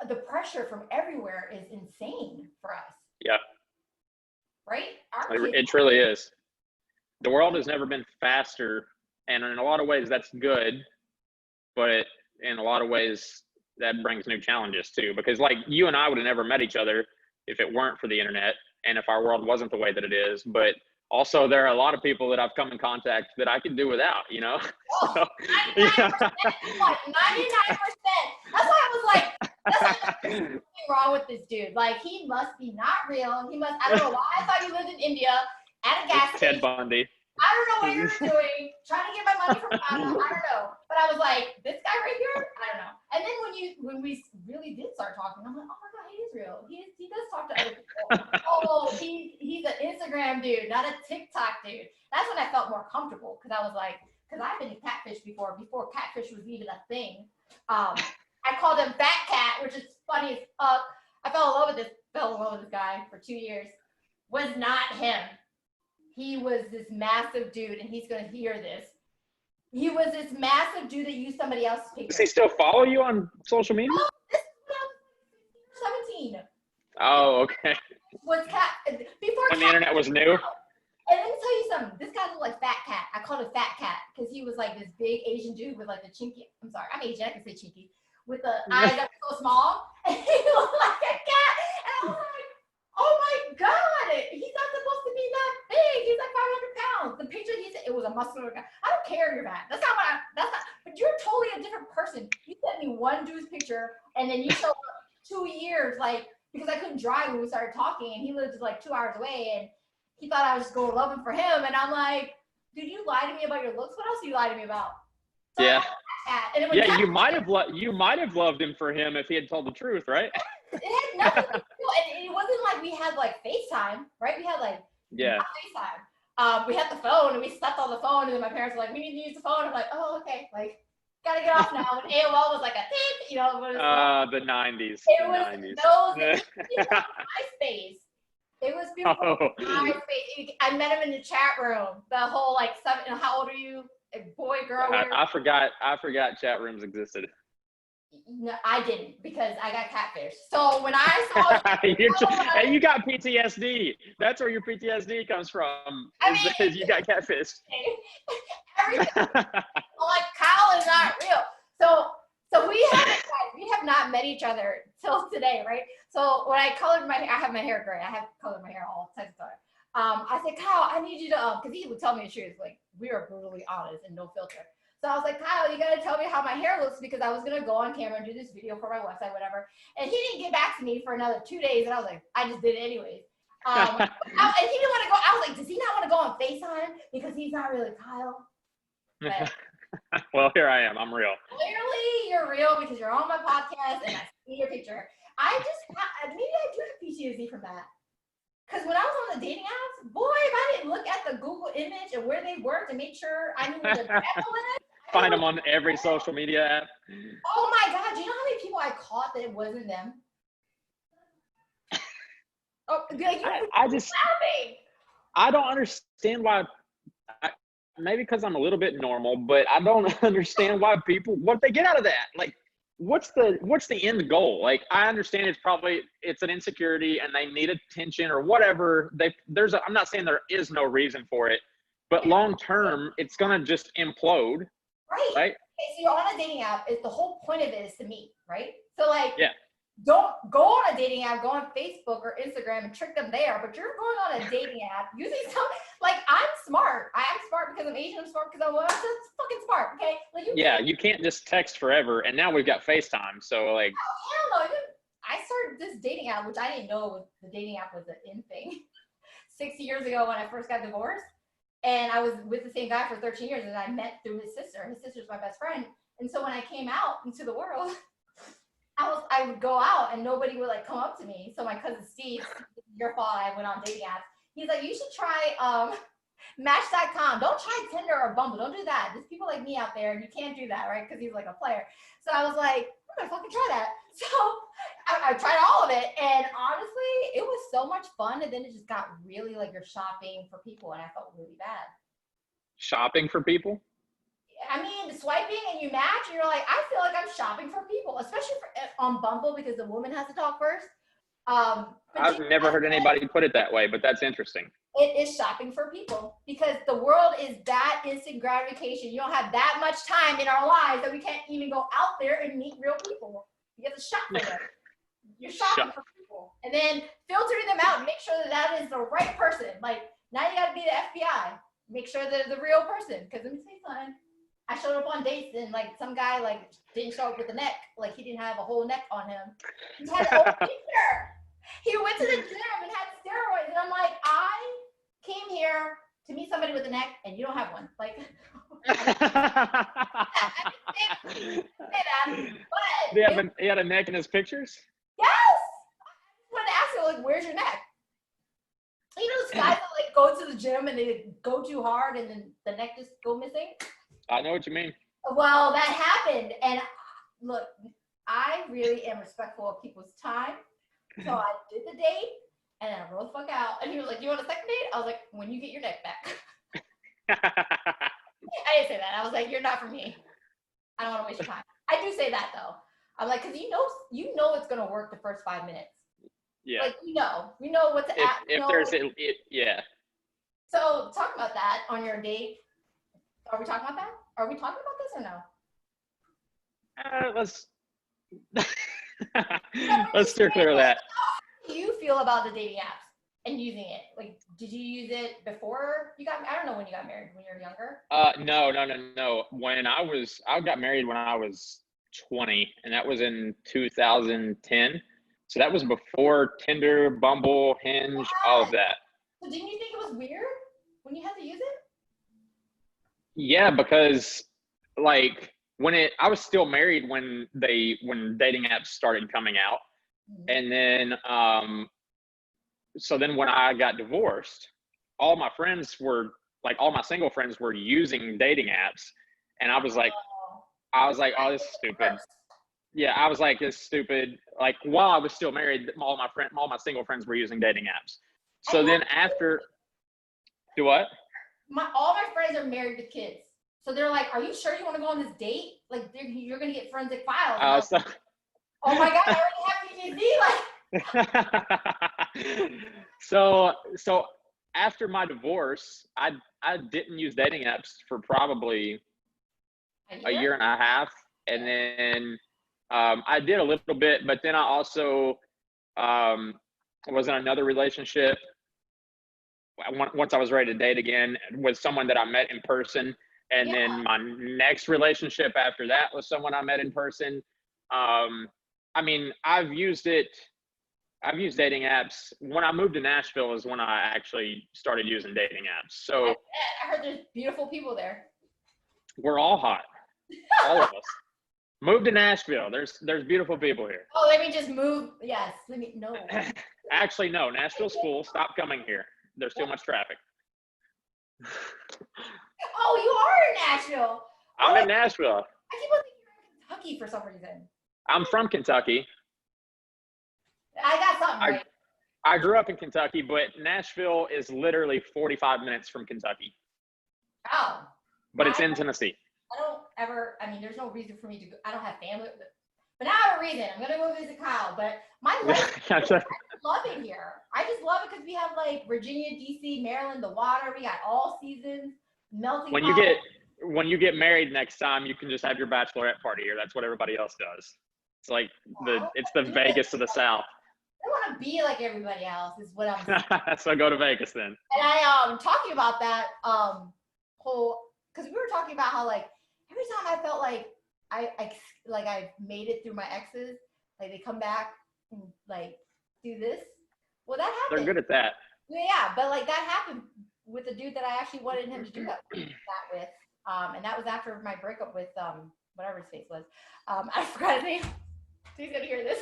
the pressure from everywhere is insane for us. Yeah. Right? It truly is. The world has never been faster. And in a lot of ways, that's good. but in a lot of ways that brings new challenges too, because like you and I would have never met each other if it weren't for the internet and if our world wasn't the way that it is. But also there are a lot of people that I've come in contact that I could do without, you know? Oh, So, 99%, like 99%. That's why I was like, there's something wrong with this dude. Like, he must be not real. He must, I don't know why I thought you lived in India at a gas station. Ted Bundy. I don't know what you're doing, trying to get my money from Ghana. I don't know. But I was like, this guy right here, I don't know. And then when we really did start talking, I'm like, oh my God, he is real. He does talk to other people. Oh, he's an Instagram dude, not a TikTok dude. That's when I felt more comfortable, because I was like, because I've been catfish before catfish was even a thing. I called him Fat Cat, which is funny as fuck. I fell in love with this guy for 2 years. Was not him. He was this massive dude, and he's going to hear this. He was this massive dude that used somebody else's picture. Does he still follow you on social media? Oh, this is when I was 17. Oh, okay. Was Cat before when the internet was new? And let me tell you something. This guy looked like Fat Cat. I called him Fat Cat because he was like this big Asian dude with like the chinky. I'm sorry, I'm Asian. I can say chinky. With the eyes that were so small, and he looked like a cat. And I was like, oh my God, he's not supposed to be that big. He's like 500 pounds. The picture he said, it was a muscular guy. I don't care you're fat. That's not, but you're totally a different person. You sent me one dude's picture, and then you showed up 2 years, like, because I couldn't drive when we started talking, and he lived like 2 hours away, and he thought I was just going loving for him. And I'm like, dude, you lied to me about your looks. What else do you lie to me about? So yeah. And yeah, you might have loved him for him if he had told the truth, right? It had nothing to do, and it wasn't like we had like FaceTime, right? We had like FaceTime. We had the phone, and we slept on the phone, and then my parents were like, we need to use the phone. I'm like, oh, okay, like, gotta get off now. And AOL was like a beep, you know. The 90s. It was 90s. MySpace. It was beautiful. Oh. MySpace. I met him in the chat room. The whole like how old are you? Boy, girl. I forgot chat rooms existed. No, I didn't, because I got catfish. So when I saw you got PTSD. That's where your PTSD comes from. You got catfish. Everything. Like, Kyle is not real. So we have not met each other till today, right? So when I colored my hair, I have my hair gray. I have colored my hair all types of color. I said, Kyle, I need you to, because he would tell me the truth. Like, we are brutally honest and no filter. So I was like, Kyle, you got to tell me how my hair looks, because I was going to go on camera and do this video for my website, whatever. And he didn't get back to me for another 2 days. And I was like, I just did it anyways. And he didn't want to go. I was like, does he not want to go on FaceTime? Because he's not really Kyle. But, well, here I am. I'm real. Clearly, you're real, because you're on my podcast and I see your picture. Maybe I do have PTSD from that. Because when I was on the dating apps, boy, if I didn't look at the Google image and where they worked and make sure I knew where the devil is. Find them on every social media app. Oh my God, do you know how many people I caught that it wasn't them? Oh, like, I just laughing. I don't understand why. Maybe because I'm a little bit normal, but I don't understand why what they get out of that. Like, what's the end goal? Like, I understand it's an insecurity and they need attention or whatever. I'm not saying there is no reason for it, but long term, it's gonna just implode. Right? Okay, so you're on a dating app. The whole point of it is to meet, right? So like, yeah. Don't go on a dating app, go on Facebook or Instagram and trick them there, but you're going on a dating app using I'm smart. I am smart because I'm Asian, I'm smart because I'm just fucking smart, okay? Like, you can't just text forever, and now we've got FaceTime, so like. Oh, hell no. I started this dating app, which I didn't know the dating app was an in thing, 6 years ago when I first got divorced. And I was with the same guy for 13 years, and I met through his sister. His sister's my best friend. And so when I came out into the world, I would go out and nobody would like come up to me. So my cousin Steve, your fault, I went on dating apps. He's like, you should try Match.com. Don't try Tinder or Bumble. Don't do that. There's people like me out there, and you can't do that, right? Because he's like a player. So I was like, I'm gonna fucking try that. So I tried all of it, and honestly, it was so much fun. And then it just got really like you're shopping for people, and I felt really bad. Shopping for people? I mean, swiping and you match, and you're like, I feel like I'm shopping for people, especially on Bumble, because the woman has to talk first. I've never heard anybody put it that way, but that's interesting. It is shopping for people because the world is that instant gratification. You don't have that much time in our lives that we can't even go out there and meet real people. You have to shop for them. You're shopping for people. And then filtering them out and make sure that is the right person. Like, now you got to be the FBI. Make sure they're the real person. Because let me tell you something. I showed up on dates and like some guy like didn't show up with a neck. Like he didn't have a whole neck on him. He had an old picture. He went to the gym and had steroids. And I'm like, I came here to meet somebody with a neck and you don't have one. Like, I didn't say that, but he had a neck in his pictures? Yes. I wanted to ask him, like, where's your neck? You know those guys that like go to the gym and they go too hard and then the neck just go missing? I know what you mean. Well, that happened. And look, I really am respectful of people's time. So I did the date and I rolled the fuck out. And he was like, you want a second date? I was like, when you get your neck back. I didn't say that. I was like, you're not for me. I don't want to waste your time. I do say that though. I'm like, because you know it's gonna work the first 5 minutes. Yeah. Like we know what to ask. If there's it, yeah. So talk about that on your date. Are we talking about that? Are we talking about this or no? Let's steer clear of that. How do you feel about the dating apps and using it? Like, did you use it before you got? I don't know when you got married. When you were younger? No. When I got married when I was 20, and that was in 2010. So that was before Tinder, Bumble, Hinge, all of that. So didn't you think it was weird when you had to use it? Yeah, because like I was still married when dating apps started coming out. And then so then when I got divorced, all my single friends were using dating apps, and I was like, oh, this is stupid. Yeah, I was like, this is stupid. Like while I was still married, all my single friends were using dating apps. So then after, do what? All my friends are married with kids, so they're like, "Are you sure you want to go on this date? Like, you're gonna get forensic files." Oh my god, I already have PTSD. Like, so after my divorce, I didn't use dating apps for probably a year and a half, and then I did a little bit, but then I also was in another relationship. Once I was ready to date again with someone that I met in person. And then my next relationship after that was someone I met in person. I mean, I've used dating apps. When I moved to Nashville is when I actually started using dating apps. So I heard there's beautiful people there. We're all hot. All of us. Moved to Nashville. There's beautiful people here. Oh, let me just move. Yes. No. Actually, no. Nashville's full. Stop coming here. There's too much traffic. Oh, you are in Nashville. I'm in Nashville. I keep on thinking you're in Kentucky for some reason. I'm from Kentucky. I got something right. I grew up in Kentucky, but Nashville is literally 45 minutes from Kentucky. Oh. But it's in Tennessee. There's no reason for me to go. I don't have family. But now I have a reason. I'm going to go visit Kyle. But my life, I love it here. I just love it because we have like Virginia, D.C., Maryland, the water. We got all seasons, melting When you get married next time, you can just have your bachelorette party here. That's what everybody else does. It's like it's the Vegas of the South. I want to be like everybody else is what I'm saying. So go to Vegas then. And I talking about that because we were talking about how like every time I felt like I made it through my exes, like they come back and like do this. Well, that happened. They're good at that. Yeah, but like that happened with the dude that I actually wanted him to do that with. And that was after my breakup with whatever his face was. I forgot his name. He's gonna hear this.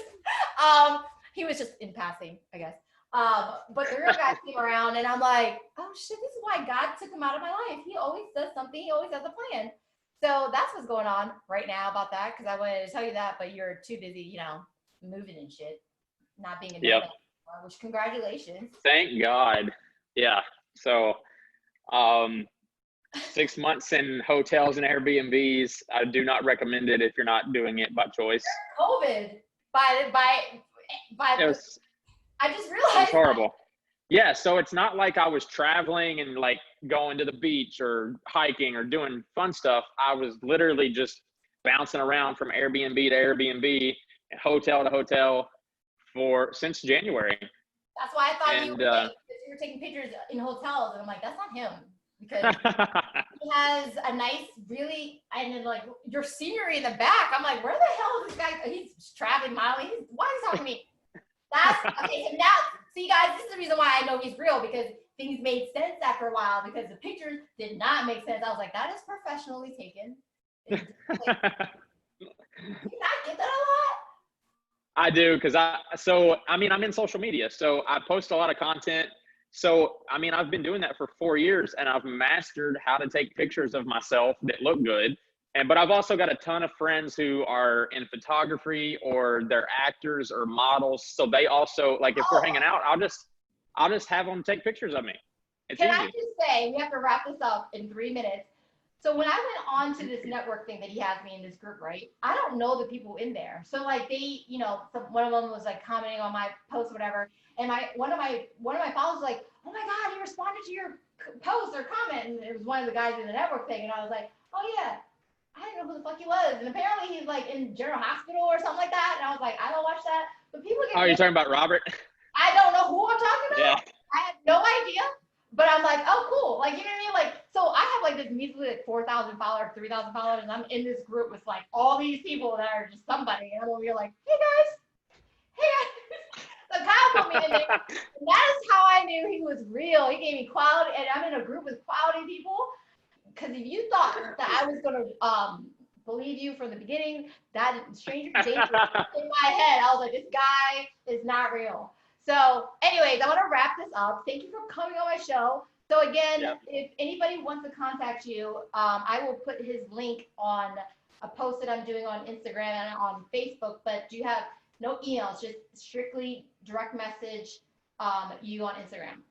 He was just in passing, I guess. But the real guy came around and I'm like, oh shit, this is why God took him out of my life. He always does something. He always has a plan. So that's what's going on right now about that. Cause I wanted to tell you that, but you're too busy, moving and shit, not being a nomad anymore, which congratulations. Thank God. Yeah. So, 6 months in hotels and Airbnbs. I do not recommend it if you're not doing it by choice. COVID I just It realized was horrible. Yeah, so it's not like I was traveling and like going to the beach or hiking or doing fun stuff. I was literally just bouncing around from Airbnb to Airbnb, hotel to hotel since January. That's why I thought you And were fake, because you were taking pictures in hotels, and I'm like, that's not him, because he has a nice, really, and then like your scenery in the back. I'm like, where the hell is this guy? He's traveling mildly. Why is he talking to me? That's okay. So now, see, guys, this is the reason why I know he's real, because things made sense after a while, because the pictures did not make sense. I was like, that is professionally taken. Like, do you not get that a lot? I do, because I'm in social media, so I post a lot of content. So, I've been doing that for 4 years, and I've mastered how to take pictures of myself that look good. But I've also got a ton of friends who are in photography, or they're actors or models. So they also, like, if we're hanging out, I'll just have them take pictures of me. It's Can easy. I just say, we have to wrap this up in 3 minutes. So when I went on to this network thing that he has me in this group, right? I don't know the people in there. So like they, one of them was like commenting on my post or whatever. And one of my followers was like, oh my God, he responded to your post or comment. And it was one of the guys in the network thing. And I was like, oh yeah, I didn't know who the fuck he was. And apparently he's like in General Hospital or something like that. And I was like, I don't watch that. But people get. Oh, you're talking about Robert? I don't know who I'm talking about. Yeah. I have no idea. But I'm like, oh, cool. Like, you know what I mean? Like, so I have like this measly like 4,000 followers, 3,000 followers, and I'm in this group with like all these people that are just somebody. And I'm over here like, hey guys. So Kyle put me in there. And that is how I knew he was real. He gave me quality, and I'm in a group with quality people. Because if you thought that I was going to believe you from the beginning, that stranger danger in my head, I was like, this guy is not real. So anyways, I want to wrap this up. Thank you for coming on my show. So again, if anybody wants to contact you, I will put his link on a post that I'm doing on Instagram and on Facebook, but do you have no emails, just strictly direct message you on Instagram?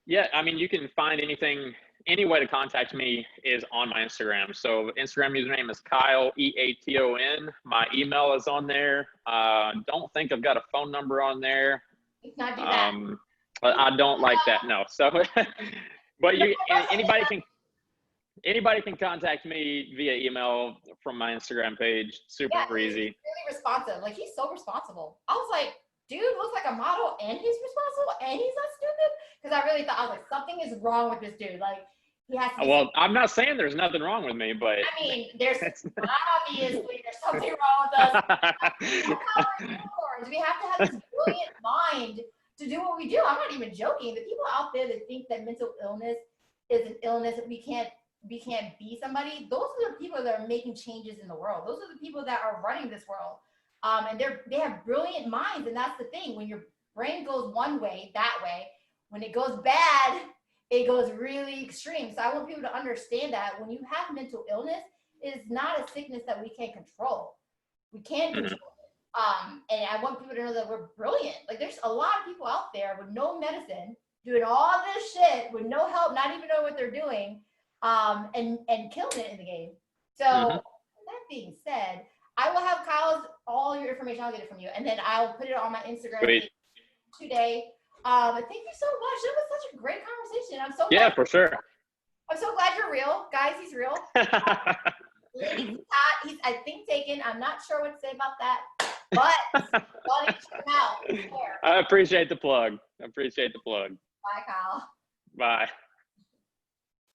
Yeah, you can find any way to contact me is on my Instagram. So Instagram username is Kyle, Eaton. My email is on there. Don't think I've got a phone number on there. Let's not do that. I don't like that, no. So, but anybody can contact me via email from my Instagram page. Super easy. He's really responsive. Like, he's so responsible. I was like, dude looks like a model and he's responsible and he's not stupid. Because I really thought, I was like, something is wrong with this dude. Like, he has to. Well, I'm not saying there's nothing wrong with me, but there's obviously there's something wrong with us. We have to have this brilliant mind to do what we do. I'm not even joking. The people out there that think that mental illness is an illness that we can't be somebody, those are the people that are making changes in the world. Those are the people that are running this world. And they have brilliant minds, and that's the thing. When your brain goes one way, that way, when it goes bad, it goes really extreme. So I want people to understand that when you have mental illness, it is not a sickness that we can't control. We can control it. And I want people to know that we're brilliant. Like, there's a lot of people out there with no medicine, doing all this shit with no help, not even knowing what they're doing, and killing it in the game. So that being said, I will have all your information. I'll get it from you, and then I'll put it on my Instagram page today. Thank you so much. That was such a great conversation. I'm so glad. For sure. I'm so glad you're real, guys. He's real. He's I think taken. I'm not sure what to say about that, but I'll check him out. I appreciate the plug. Bye, Kyle. Bye.